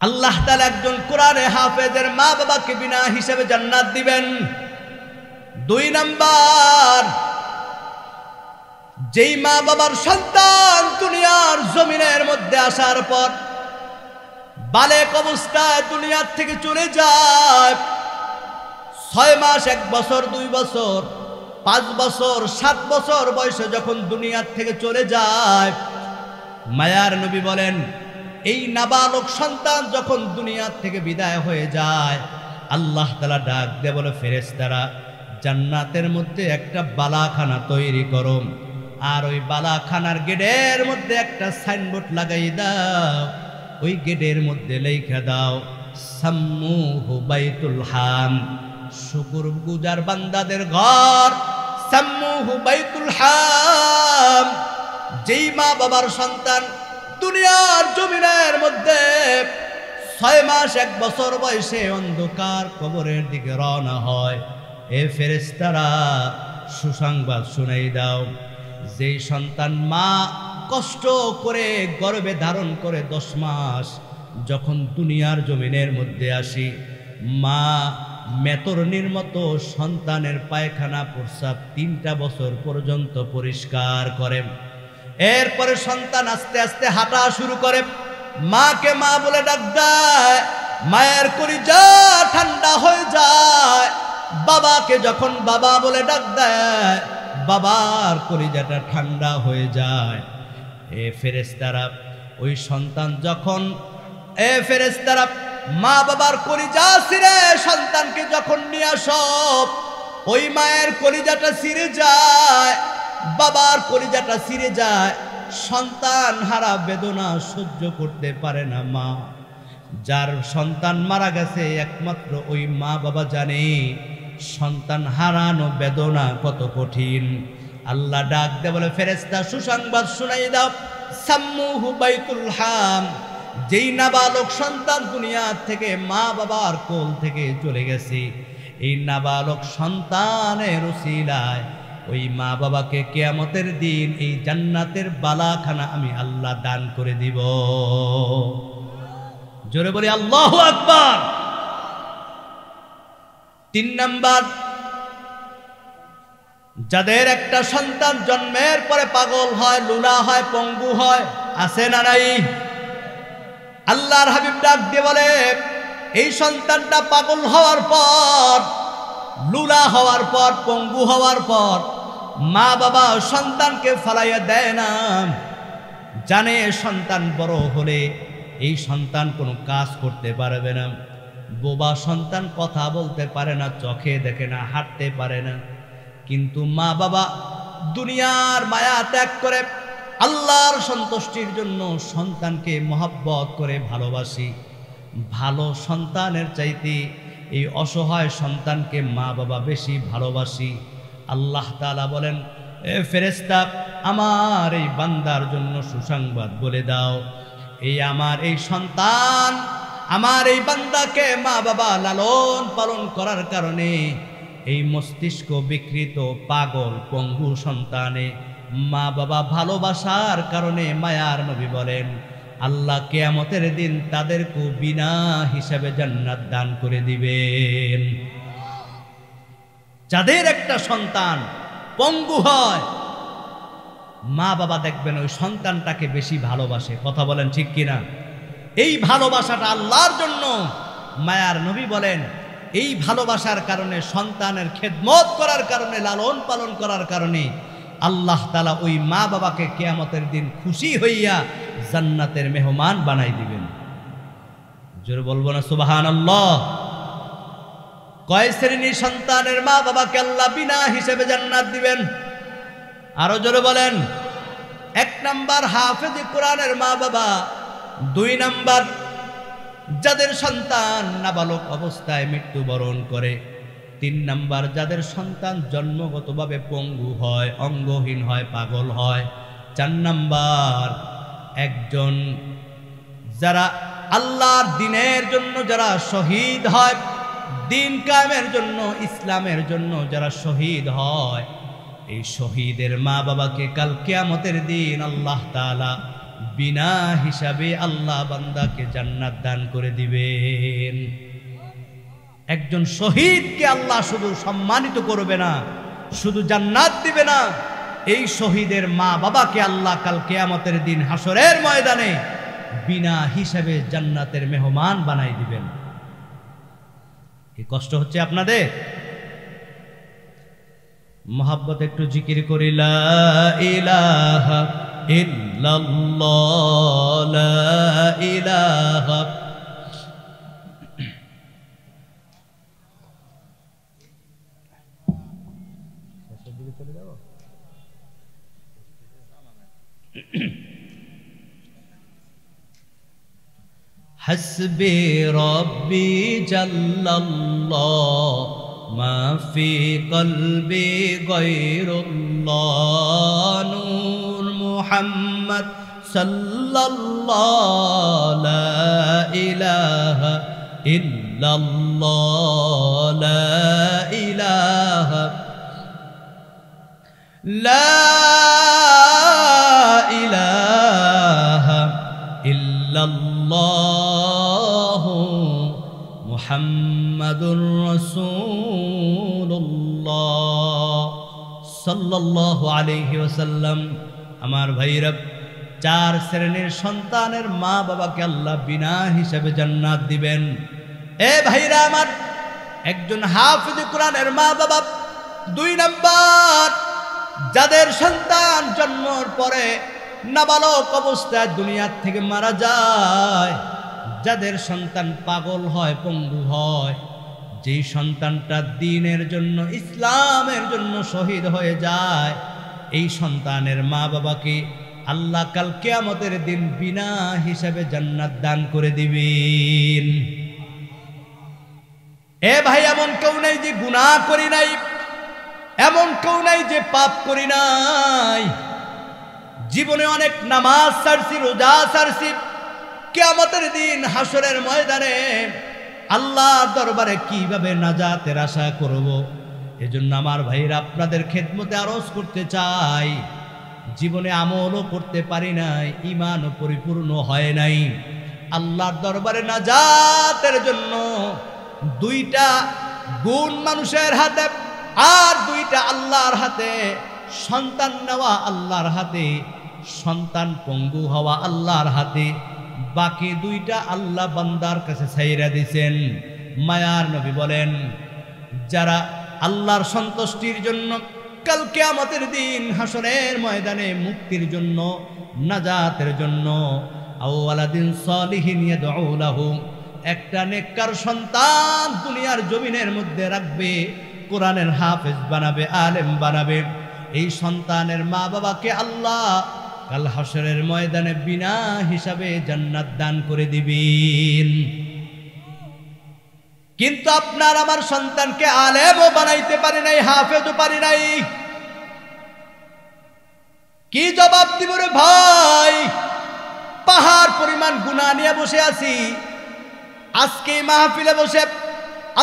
আল্লাহ তাআলা একজন কোরআনে হাফেজের মা বাবাকে বিনা হিসাবে জান্নাত দিবেন। 2 নাম্বার, যেই মা বাবার সন্তান দুনিয়ার জমিনের মধ্যে আসার পর বালেক অবস্থায় দুনিয়ার থেকে চলে যায়, 6 মাস, 1 বছর, 2 বছর, 5 বছর, 7 বছর বয়সে যখন দুনিয়ার থেকে চলে যায়, মায়ার নবী বলেন, এই নাবালক সন্তান যখন দুনিয়ার থেকে বিদায় হয়ে যায়, আল্লাহ তাআলা ডাক দিয়ে বলে, ফেরেশতারা, জান্নাতের মধ্যে একটা বালাখানা তৈরি করো, আর ওই বালাখানার গেটের মধ্যে একটা সাইনবোর্ড লাগাই দাও, ওই গেটের মধ্যে লেখা দাও, সাম্মুহু বাইতুল হাম, শুকর গুজার বান্দাদের ঘর, সাম্মুহু বাইতুল হাম। যেই মা বাবার সন্তান দুনিয়ার জমিনের মধ্যে 6 মাস, 1 বছর বয়সে অন্ধকার কবরের দিকে রওনা হয়, এ ফেরেশতারা, সুসংবাদ শুনাই দাও, যেই সন্তান মা কষ্ট করে গর্ভে ধারণ করে 10 মাস যখন দুনিয়ার জমিনের মধ্যে আসি, মা মেতরনির মতো সন্তানের পায়খানা প্রস্রাব 3টা বছর পর্যন্ত পরিষ্কার করে। এরপরে সন্তান আস্তে আস্তে হাঁটা শুরু করে, মাকে মা বলে ডাক দেয়, মায়ের কলিজা ঠান্ডা হয়ে যায়। বাবাকে যখন বাবা বলে ডাক দেয়, বাবার কলিজাটা ঠান্ডা হয়ে যায়। এ ফেরেশতারা ওই সন্তান যখন ফেরেশতারা মা বাবার কলিজা ছিঁড়ে সন্তানকে যখন নিয়ে আসো, ওই মায়ের কলিজাটা ছিঁড়ে যায়, বাবার কলিজাটা ছিঁড়ে যায়। সন্তান হারা বেদনা সহ্য করতে পারে না মা। যার সন্তান মারা গেছে একমাত্র ওই মা বাবা জানে সন্তান হারানো বেদনা কত কঠিন। আল্লাহ ডাক দে বলে, ফেরেশতা সুসংবাদ শুনাই দাও, সাম্মুহু বাইতুল হাম। যেই নাবালক সন্তান দুনিয়া থেকে মা বাবার কোল থেকে চলে গেছে, এই নাবালক সন্তানের উসিলায় ওই মা বাবাকে কিয়ামতের দিন এই জান্নাতের বালাখানা আমি আল্লাহ দান করে দিব। জোরে বলি আল্লাহু আকবার। 3 নাম্বার, যাদের একটা সন্তান জন্মের পরে পাগল হয়, লুলা হয়, পঙ্গু হয়, আছে না নাই? আল্লাহর হাবিব ডাক দিয়ে বলে, এই সন্তানটা পাগল হওয়ার পর, লুলা হওয়ার পর, পঙ্গু হওয়ার পর মা বাবা সন্তানকে ফালাইয়া দেয় না। জানে সন্তান বড় হলে এই সন্তান কোনো কাজ করতে পারবে না। বোবা সন্তান কথা বলতে পারে না, চোখে দেখে না, হাঁটতে পারে না। কিন্তু মা বাবা দুনিয়ার মায়া ত্যাগ করে আল্লাহর সন্তুষ্টির জন্য সন্তানকে মহব্বত করে ভালোবাসি। ভালো সন্তানের চাইতে এই অসহায় সন্তানকে মা বাবা বেশি ভালোবাসি। আল্লাহ তাআলা বলেন, এ ফেরেশতা, আমার এই বান্দার জন্য সুসংবাদ বলে দাও, এই আমার এই সন্তান, আমার এই বান্দাকে মা বাবা লালন পালন করার কারণে এই মস্তিষ্ক বিকৃত পাগল পঙ্গু সন্তানে মা বাবা ভালোবাসার কারণে মায়ার নবী বলেন, আল্লাহ কিয়ামতের দিন তাদেরকে বিনা হিসাবে জান্নাত দান করে দিবেন। যাদের একটা সন্তান পঙ্গু হয়, মা বাবা দেখবেন ওই সন্তানটাকে বেশি ভালোবাসে। কথা বলেন ঠিক কিনা? এই ভালোবাসাটা আল্লাহর জন্য। মায়ার নবী বলেন, এই ভালোবাসার কারণে, সন্তানের খেদমত করার কারণে, লালন পালন করার কারণে আল্লাহ তাআলা ওই মা বাবাকে কিয়ামতের দিন খুশি হইয়া জান্নাতের মেহমান বানাই দিবেন। জোরে বলবো না সুবহানাল্লাহ? কয় শ্রেণীর সন্তানের মা বাবাকে আল্লাহ বিনা হিসেবে জান্নাত দিবেন? আরো জোরে বলেন। 1 নাম্বার হাফেজ কোরআনের মা বাবা। 2 নাম্বার যাদের সন্তান নাবালক অবস্থায় মৃত্যুবরণ করে। 3 নাম্বার যাদের সন্তান জন্মগতভাবে পঙ্গু হয়, অঙ্গহীন হয়, পাগল হয়। 4 নাম্বার একজন যারা আল্লাহর দ্বীনের জন্য যারা শহীদ হয়, দ্বীন কায়েমের জন্য, ইসলামের জন্য যারা শহীদ হয়, এই শহীদের মা বাবাকে কাল কিয়ামতের দিন আল্লাহ তাআলা বিনা হিসাবে আল্লাহ বান্দাকে জান্নাত দান করে দিবেন। একজন শহীদকে আল্লাহ শুধু সম্মানিত করবে না, শুধু জান্নাত দিবে না, এই শহীদের মা বাবাকে আল্লাহ কাল কিয়ামতের দিন হাসরের ময়দানে বিনা হিসাবে জান্নাতের মেহমান বানাই দিবেন। কি কষ্ট হচ্ছে আপনাদের? মোহাব্বত একটু জিকির করি, লা ইলাহা ইল্লাল্লাহ, লা ইলাহা। হাসবি রব্বি জাল্লাল্লাহ, মা ফি কলবি গায়রুল্লাহ, নূর মুহাম্মদ সাল্লাল্লাহ, লা ইলাহা ইল্লাল্লাহ, লা ইলাহা, লা ইলাহা ইল্লাল্লাহু মুহাম্মাদুর রাসূলুল্লাহ সাল্লাল্লাহু আলাইহি ওয়াসাল্লাম। আমার ভাইরা, 4 শ্রেণীর সন্তানের মা বাবাকে আল্লাহ বিনা হিসাবে জান্নাত দিবেন। এ ভাইরা আমার, একজন হাফিজ কোরআনের মা বাবা। 2 নাম্বার, যাদের সন্তান জন্মের পরে নাবালক অবস্থায় দুনিয়ার থেকে মারা যায়, যাদের সন্তান পাগল হয়, পঙ্গু হয়, যেই সন্তানটা দ্বীনের জন্য, ইসলামের জন্য শহীদ হয়ে যায়, এই সন্তানের মা বাবাকে আল্লাহ কাল কিয়ামতের দিন বিনা হিসাবে জান্নাত দান করে দিবেন। এ ভাই, এমন কেউ নাই যে গুনাহ করি নাই, এমন কেউ নাই যে পাপ করি নাই। জীবনে অনেক নামাজ ছাড়ছি, রোজা ছাড়ছি, কিয়ামতের দিন হাসরের ময়দানে আল্লাহর দরবারে কিভাবে নাজাতের আশা করব। এজন্য আমার ভাইরা, আপনাদের খেদমতে আরজ করতে চাই, জীবনে আমলও করতে পারি নাই, ঈমানও পরিপূর্ণ হয় নাই। আল্লাহর দরবারে নাজাতের জন্য 2টা গুণ মানুষের হাতে, আর 2টা আল্লাহর হাতে। সন্তান নেওয়া আল্লাহর হাতে, সন্তান পঙ্গু হওয়া আল্লাহর হাতে, বাকি 2টা আল্লাহ বান্দার কাছে ছাইরা দিয়েছেন। মায়ার নবী বলেন, যারা আল্লাহর সন্তুষ্টির জন্য কাল কিয়ামতের দিন হাসরের ময়দানে মুক্তির জন্য, নাজাতের জন্য, আওয়ালাদিন সালিহিন ইয়াদউ লাহু, একটা নেককার সন্তান দুনিয়ার জমিনের মধ্যে রাখবে, কোরআনের হাফেজ বানাবে, আলেম বানাবে। এই সন্তানের মা বাবাকে আল্লাহ কাল হাসরের ময়দানে বিনা হিসাবে জান্নাত দান করে দিবেন। কিন্তু আপনার আমার সন্তানকে আলেমও বানাইতে পারি নাই, হাফেজও পারি নাই। কি জবাব দিব রে ভাই? পাহাড় পরিমাণ গুনাহ নিয়ে বসে আছি। আজকে মাহফিলে বসে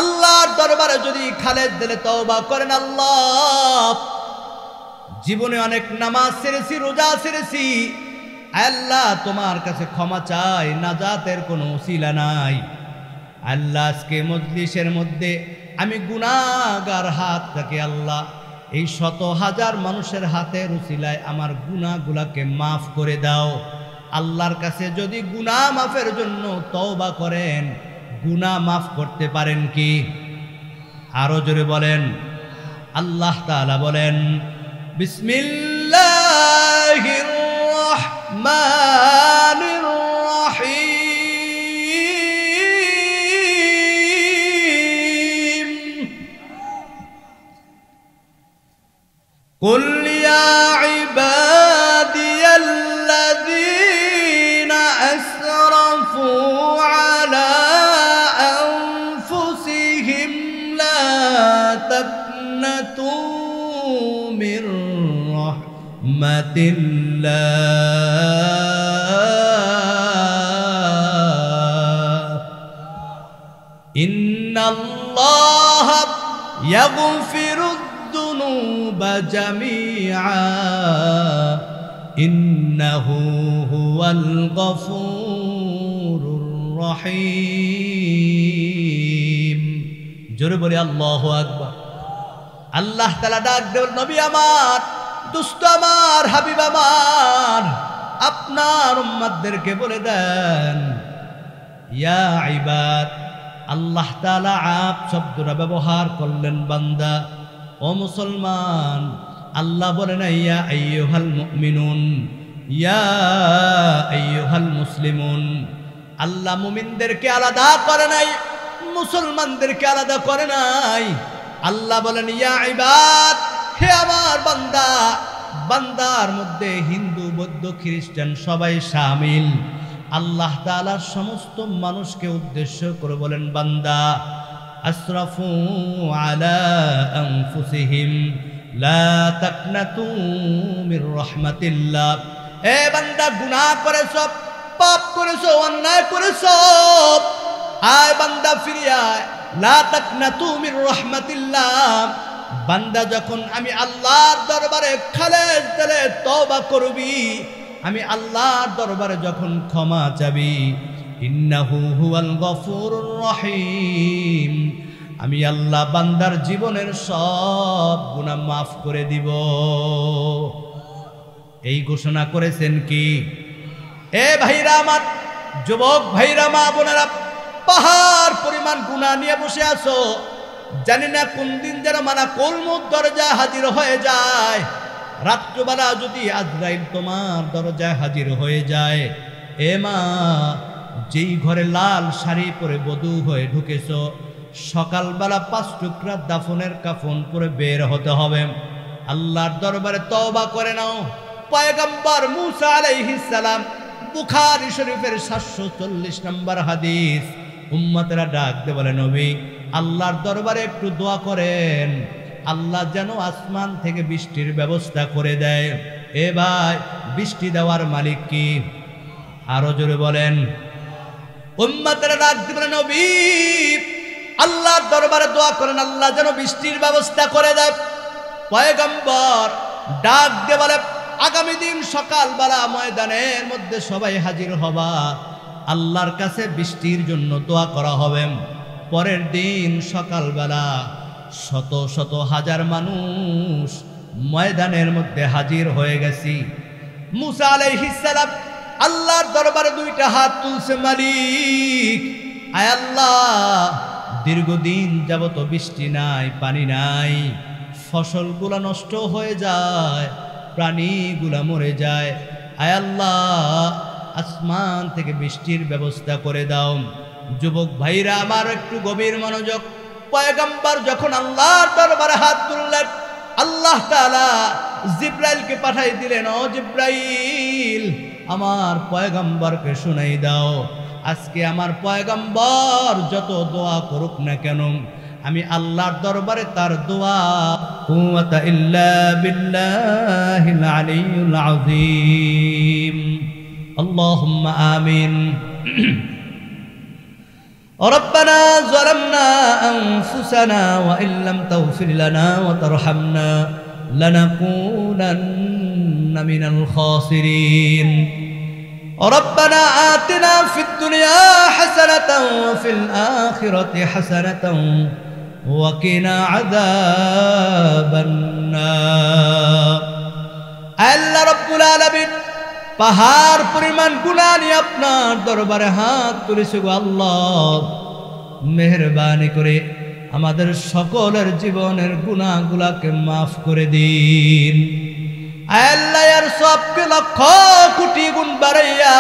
আল্লাহর দরবারে যদি খালেদ দিলে তওবা করেন, আল্লাহ জীবনে অনেক নামাজ ছেড়েছি, রোজা ছেড়েছি, আল্লাহ তোমার কাছে ক্ষমা চাই, নাজাতের কোনো উসিলা নাই। আল্লাহ আজকে মজলিসের মধ্যে আমি গুনাহগার হাত থেকে আল্লাহ এই 100,000 মানুষের হাতের উসিলায় আমার গুনাহগুলাকে মাফ করে দাও। আল্লাহর কাছে যদি গুনাহ মাফের জন্য তওবা করেন, গুনাহ মাফ করতে পারেন কি? আরো জোরে বলেন। আল্লাহ তাআলা বলেন, বিসমিল্লাহির রহমানির রহিম, কুল ইয়া ইবাদিয়াল্লাযীনা আসরাফু আলা আনফুসিহিম লা তাকনাতু মির রাহমাতিল্লাহ, ইন্নাল্লাহা ইয়াগফিরুদ যুনুবা জামিআ, ইন্নাহু হুয়াল গফুরুর রহিম। জোরে বলি আল্লাহু আকবার। আল্লাহ তাআলা ডাক দেন, নবী আমার, দোস্ত আমার, হাবিব আমার, আপনার উম্মতদেরকে বলে দেন, ইয়া ইবাদ। আল্লাহ তাআলা আপ শব্দটা ব্যবহার করলেন বান্দা। ও মুসলমান, আল্লাহ বলেন, ইয়া আইয়ুহাল মুমিনুন, ইয়া আইয়ুহাল মুসলিমুন। আল্লাহ মুমিনদেরকে আলাদা করে নাই, মুসলমানদেরকে আলাদা করে নাই। আল্লাহ বলেন, ইয়া ইবাদ, হে আমার বান্দা। বান্দার মধ্যে হিন্দু, বৌদ্ধ, খ্রিস্টান সবাই শামিল। আল্লাহ তাআলার সমস্ত মানুষকে উদ্দেশ্য করে বলেন, বান্দা, আসরাফু আলা আনফুসিহিম লা তাকনাতু মির রাহমাতিল্লাহ। এ বান্দা, গুনাহ করেছো, পাপ করেছো, অন্যায় করেছো, আয় বান্দা ফিরে আয়। লা তাকনাতু মির রাহমাতিল্লাহ। বান্দা যখন আমি আল্লাহর দরবারে খালেজ দিলে তওবা করবি, আমি আল্লাহর দরবারে যখন ক্ষমা চাবি, ইন্নাহু হুয়াল গফুরুর রহিম, আমি আল্লাহ বান্দার জীবনের সব গুনাহ মাফ করে দিব। এই ঘোষণা করেছেন কি? এ ভাইরা আমার, যুবক ভাইরা, মা বোনেরা, পাহাড় পরিমাণ গুনাহ নিয়ে বসে আছো, জানি না কোন দিন যেন মালাকুল মউত দরজায় হাজির হয়ে যায়। রাত্রিবেলা যদি আজরাইল তোমার দরজায় হাজির হয়ে যায়, এ মা, যেই ঘরে লাল শাড়ি পরে বধূ হয়ে ঢুকেছো, সকালবেলা 5 টুকরা দাফনের কাফন পরে বের হতে হবে। আল্লাহর দরবারে তওবা করে নাও। পয়গম্বর মুসা আলাইহিস সালাম, বুখারী শরীফের 740 নম্বর হাদিস, উম্মতেরা ডাক দিয়ে বলে, নবী, আল্লাহর দরবারে একটু দোয়া করেন, আল্লাহ যেন আসমান থেকে বৃষ্টির ব্যবস্থা করে দেয়। এ ভাই, বৃষ্টি দেওয়ার মালিক কি? আরো জোরে বলেন। উম্মতেরা ডাক দিয়ে বলে, নবী, আল্লাহর দরবারে দোয়া করেন, আল্লাহ যেন বৃষ্টির ব্যবস্থা করে দেয়। পয়গম্বর ডাক দিয়ে বলে, আগামী দিন সকালবেলা ময়দানের মধ্যে সবাই হাজির হবা, আল্লাহর কাছে বৃষ্টির জন্য দোয়া করা হবে। পরের দিন সকালবেলা শত শত হাজার মানুষ ময়দানের মধ্যে হাজির হয়ে গেছি। মুসা আলাইহিস সালাম আল্লাহর দরবারে 2টা হাত তুলছে, মালিক, আয় আল্লাহ, দীর্ঘদিন যাবত বৃষ্টি নাই, পানি নাই, ফসলগুলা নষ্ট হয়ে যায়, প্রাণীগুলা মরে যায়, আয় আল্লাহ, আসমান থেকে বৃষ্টির ব্যবস্থা করে দাও। যুবক ভাইরা আমার, একটু গভীর মনোযোগ। পয়গম্বর যখন আল্লাহর দরবারে হাত তুললেন, আল্লাহ তাআলা জিব্রাইলকে পাঠাই দিলেন, ও জিব্রাইল, আমার পয়গম্বরকে শুনাই দাও, আজকে আমার পয়গম্বর যত দোয়া করুক না কেন, আমি আল্লাহর দরবারে তার দোয়া কুওয়াতা ইল্লা বিল্লাহিল আলিয়্যিল আযীম। আল্লাহুম্মা আমিন। ربنا ظلمنا أنفسنا وإن لم تغفر لنا وترحمنا لنكونن من الخاسرين. ربنا آتنا في الدنيا حسنة وفي الآخرة حسنة وقنا عذاب النار. আল্লাহ রাব্বুল আলামিন, পাহাড় পরিমাণ গুনাহ নিয়ে আপনার দরবারে হাত তুলেছি গো আল্লাহ, মেহেরবানি করে আমাদের সকলের জীবনের গুনাহগুলোকে মাফ করে দিন। আল্লাহ, এর সবকে লক্ষ কোটি গুণ বাড়াইয়া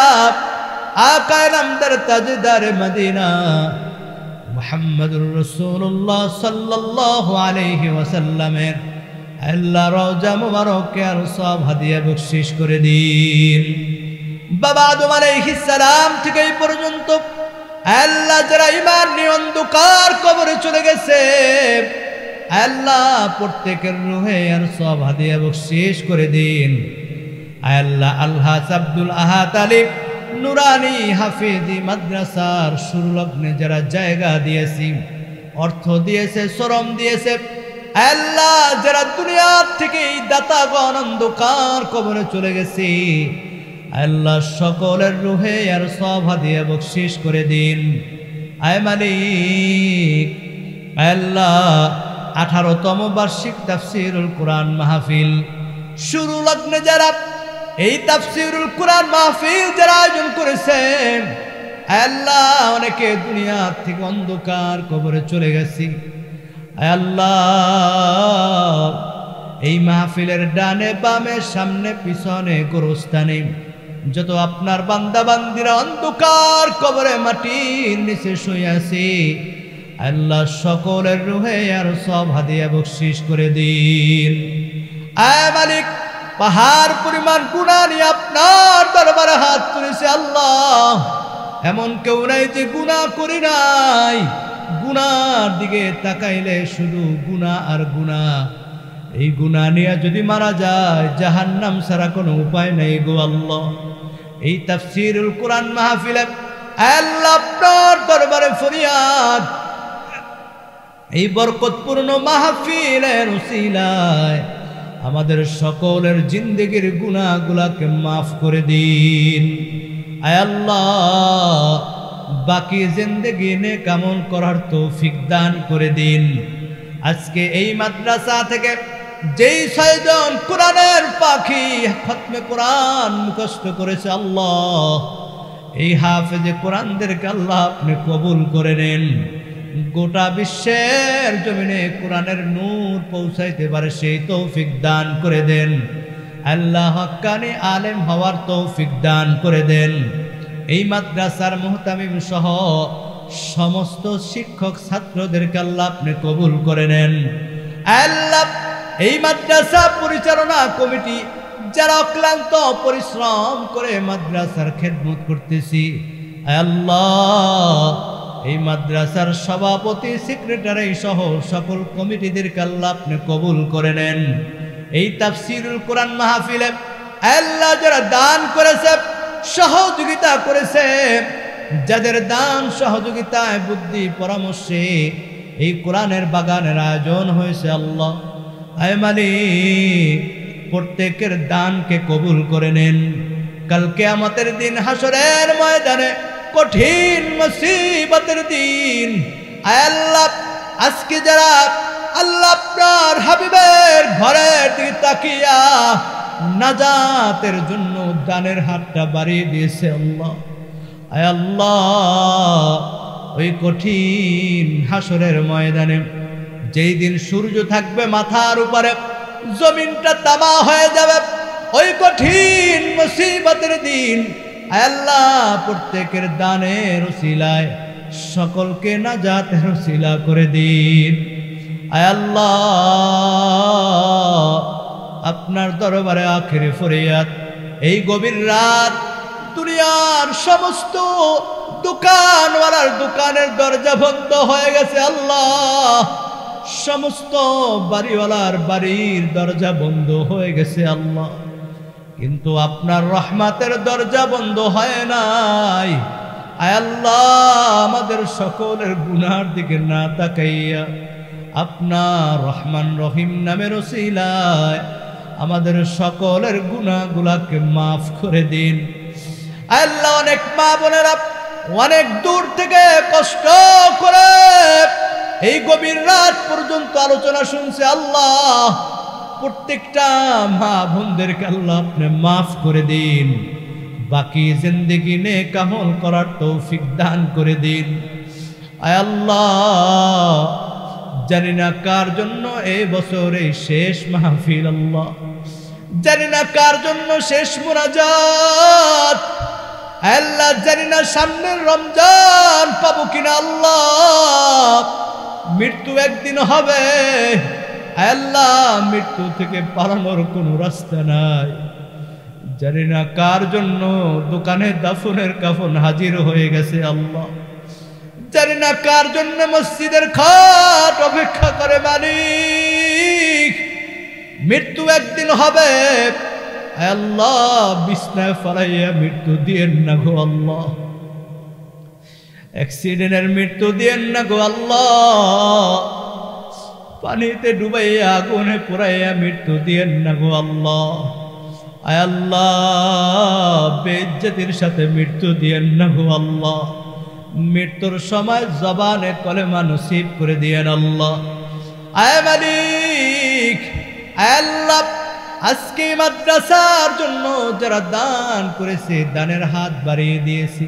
আকা নামদার তাজদারে মদিনা মুহাম্মদুর রাসূলুল্লাহ সাল্লাল্লাহু আলাইহি ওয়াসাল্লামের আল্লাহ রওজা মুবারকে আর সব হাদিয়া বকশিশ করে দিন। বাবা আদম আলাইহিস সালাম থেকে এই পর্যন্ত আল্লাহ যারা ঈমান নিয়ে অন্ধকার কবরে চলে গেছে, আল্লাহ প্রত্যেকের রূহে আর সব হাদিয়া বকশিশ করে দিন। আল্লাহ আলহাজ আব্দুল আহাদ আলী নুরানি হাফিজি মাদ্রাসার সুরলগ্নে যারা জায়গা দিয়েছি, অর্থ দিয়েছে, শ্রম দিয়েছে, আল্লাহ যারা দুনিয়া থেকে এই দাতাগণ অন্ধকার কবরে চলে গেছে, আল্লাহ সকলের রূহে আর সব হাদিয়া বকশিশ করে দিন। আয় মালিক, আল্লাহ 18তম বার্ষিক তাফসীরুল কুরআন মাহফিল শুরু লগ্নে যারা এই তাফসীরুল কুরআন মাহফিল যারা আয়োজন করেছেন, আল্লাহ অনেকে দুনিয়া থেকে অন্ধকার কবরে চলে গেছে, আল্লাহ এই মাহফিলের ডানে বামে সামনে পিছনে গোরস্থানে যত আপনার বান্দা বান্দিরা অন্ধকার কবরে মাটির নিচে শুয়ে আছে, আল্লাহ সকলের রূহে আর সব হাদিয়া বকশিশ করে দিন। আয় মালিক, পাহাড় পরিমাণ গুনাহ নিয়ে আপনার দরবারে হাত তুলেছে আল্লাহ, এমন কেউ নাই যে গুনাহ করি নাই, গুনার দিকে তাকাইলে শুধু গুনাহ আর গুনাহ, এই গুনাহ নিয়ে যদি মারা যায় জাহান্নাম ছাড়া কোনো উপায় নেই গো আল্লাহ। এই তাফসীরুল কুরআন মাহফিলে আল্লাহ আপনার দরবারে ফরিয়াদ, এই বরকতপূর্ণ মাহফিলের উসিলায় আমাদের সকলের জিন্দেগির গুনাহগুলোকে মাফ করে দিন। আয় আল্লাহ, বাকি জিন্দেগি নেক আমল করার তৌফিক দান করে দিন। আজকে এই মাদ্রাসা থেকে যেই 6 জন কোরআনের পাখি খতমে কোরআন মুখস্থ করেছে, আল্লাহ এই হাফেজে কোরআনদেরকে আল্লাহ আপনি কবুল করে নেন। গোটা বিশ্বের জমিনে কোরআনের নূর পৌঁছাইতে পারে সেই তৌফিক দান করে দেন। আল্লাহ হক্কানি আলেম হওয়ার তৌফিক দান করে দেন। এই মাদ্রাসার মুহতামিম সহ সমস্ত শিক্ষক ছাত্রদেরকে আল্লাহ আপনি কবুল করে নেন। আল্লাহ এই মাদ্রাসা পরিচালনা কমিটি যারা অক্লান্ত পরিশ্রম করে মাদ্রাসার খেদমত করতেছি, আল্লাহ এই মাদ্রাসার সভাপতি সেক্রেটারি সহ সকল কমিটিদেরকে আল্লাহ আপনি কবুল করে নেন। এই তাফসীরুল কোরআন মাহফিলে আল্লাহ যারা দান করেছে, সহযোগিতা করেছে, যাদের দান সহযোগিতায় বুদ্ধি পরামর্শে এই কোরআনের বাগানের আয়োজন হয়েছে, আল্লাহ আয় মালিক প্রত্যেকের দানকে কবুল করে নেন। কাল কিয়ামতের দিন হাসরের ময়দানে কঠিন মুসিবতের দিন, আয় আল্লাহ আজকে যারা আল্লাহ আপনার হাবিবের ঘরের দিকে তাকিয়া নাজাতের জন্য দানের হাতটা বাড়িয়ে দিয়েছে, আল্লাহ আয় আল্লাহ ওই কঠিন হাসরের ময়দানে যেই দিন সূর্য থাকবে মাথার উপরে, জমিনটা তামা হয়ে যাবে, ওই কঠিন মুসিবতের দিন আল্লাহ প্রত্যেকের দানের উসিলায় সকলকে নাজাতের উসিলা করে দিন। আল্লাহ আপনার দরবারে আখিরি ফরিয়াদ, এই গভীর রাত দুনিয়ার সমস্ত দোকানওয়ালার দোকানের দরজা বন্ধ হয়ে গেছে, আল্লাহ সমস্ত বাড়িওয়ালার বাড়ির দরজা বন্ধ হয়ে গেছে, আল্লাহ কিন্তু আপনার রহমতের দরজা বন্ধ হয় নাই। আয় আল্লাহ আমাদের সকলের গুনার দিকে না তাকাইয়া আপনার রহমান রহিম নামের ওসিলায় আমাদের সকলের গুনাহগুলোকে মাফ করে দিন। আল্লাহ অনেক মা বোনেরা অনেক দূর থেকে কষ্ট করে এই গভীর রাত পর্যন্ত আলোচনা শুনছে, আল্লাহ প্রত্যেকটা মা বোনদেরকে আল্লাহ আপনি মাফ করে দিন। বাকি জিন্দেগি নেক আমল করার তৌফিক দান করে দিন। আয় আল্লাহ জানি না কার জন্য এই বছর এই শেষ মাহফিল, আল্লাহ জানি না কার জন্য শেষ মুনাজাত, আল্লাহ জানি না সামনের রমজান পাবো কিনা, আল্লাহ মৃত্যু একদিন হবে, আল্লাহ মৃত্যু থেকে পালানোর কোনো রাস্তা নাই। জানি না কার জন্য দোকানে দাফনের কাফন হাজির হয়ে গেছে, আল্লাহ জানি না কার জন্য মসজিদের খাট অপেক্ষা করে, মালিক মৃত্যু একদিন হবে, আল্লাহ বিছনায় ফলাইয়া মৃত্যু দিয়েন না গো আল্লাহ, অ্যাক্সিডেন্টের মৃত্যু দিয়েন না গো আল্লাহ, পানিতে ডুবাইয়া আগুনে পোড়াইয়া মৃত্যু দিয়েন না গো আল্লাহ, আয় আল্লাহ বেইজ্জতির সাথে মৃত্যু দিয়েন না গো আল্লাহ, মৃত্যুর সময় জবানে কলেমা নসিব করে দিয়েন আল্লাহ। আয় মালিক, আয় আল্লাহ আজকে মাদ্রাসার জন্য যারা দান করেছে দানের হাত বাড়িয়ে দিয়েছি,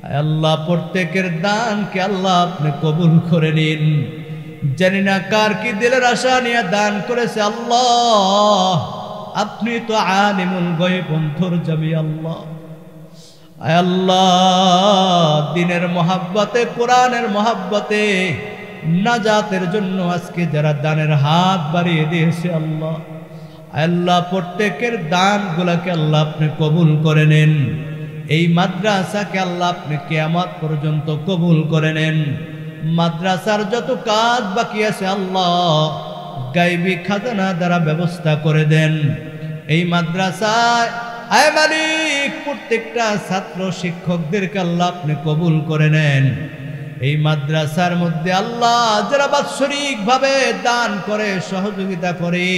আয় আল্লাহ প্রত্যেকের দানকে আল্লাহ আপনি কবুল করে নিন। জানি না কার কি দিলের আশা নিয়ে দান করেছে, আল্লাহ আপনি তো আলিমুল গায়ব অন্তর্যামী, আল্লাহ আয় আল্লাহ দিনের মহাব্বতে কোরআনের মহাব্বতে নাজাতের জন্য আজকে যারা দানের হাত বাড়িয়ে দিয়েছে, আল্লাহ আল্লাহ প্রত্যেকের দানগুলোকে আল্লাহ আপনি কবুল করে নেন। এই মাদ্রাসাকে আল্লাহ আপনি কিয়ামত পর্যন্ত কবুল করে নেন। মাদ্রাসার যত কাজ বাকি আছে আল্লাহ গায়বী খাজানা দ্বারা ব্যবস্থা করে দেন। এই মাদ্রাসায় আয় মালিক প্রত্যেকটা ছাত্র শিক্ষকদেরকে আল্লাহ আপনি কবুল করে নেন। এই মাদ্রাসার মধ্যে আল্লাহ যারা বাৎসরিক ভাবে দান করে সহযোগিতা করে,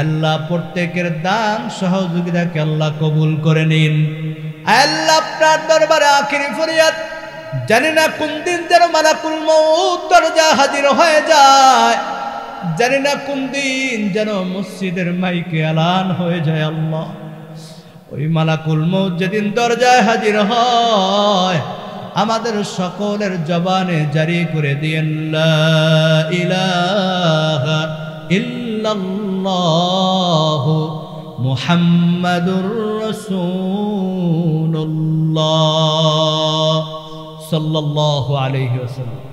আল্লাহ প্রত্যেকের দান সহযোগিতাকে আল্লাহ কবুল করে নিন। আল্লাহ আপনার দরবারে আখিরি ফরিয়াদ, জানি না কোন দিন যেন মালাকুল মউত দরজা হাজির হয়ে যায়, জানি না কোন দিন যেন মসজিদের মাইকে এলান হয়ে যায়। আল্লাহ ওই মালাকুল মউত যেদিন দরজায় হাজির হয়, আমাদের সকলের জবানে জারি করে দিয়েন লা ইলাহা ইল্লাল্লাহু মুহাম্মাদুর রাসূলুল্লাহ সাল্লাল্লাহু আলাইহি ওয়াসাল্লাম।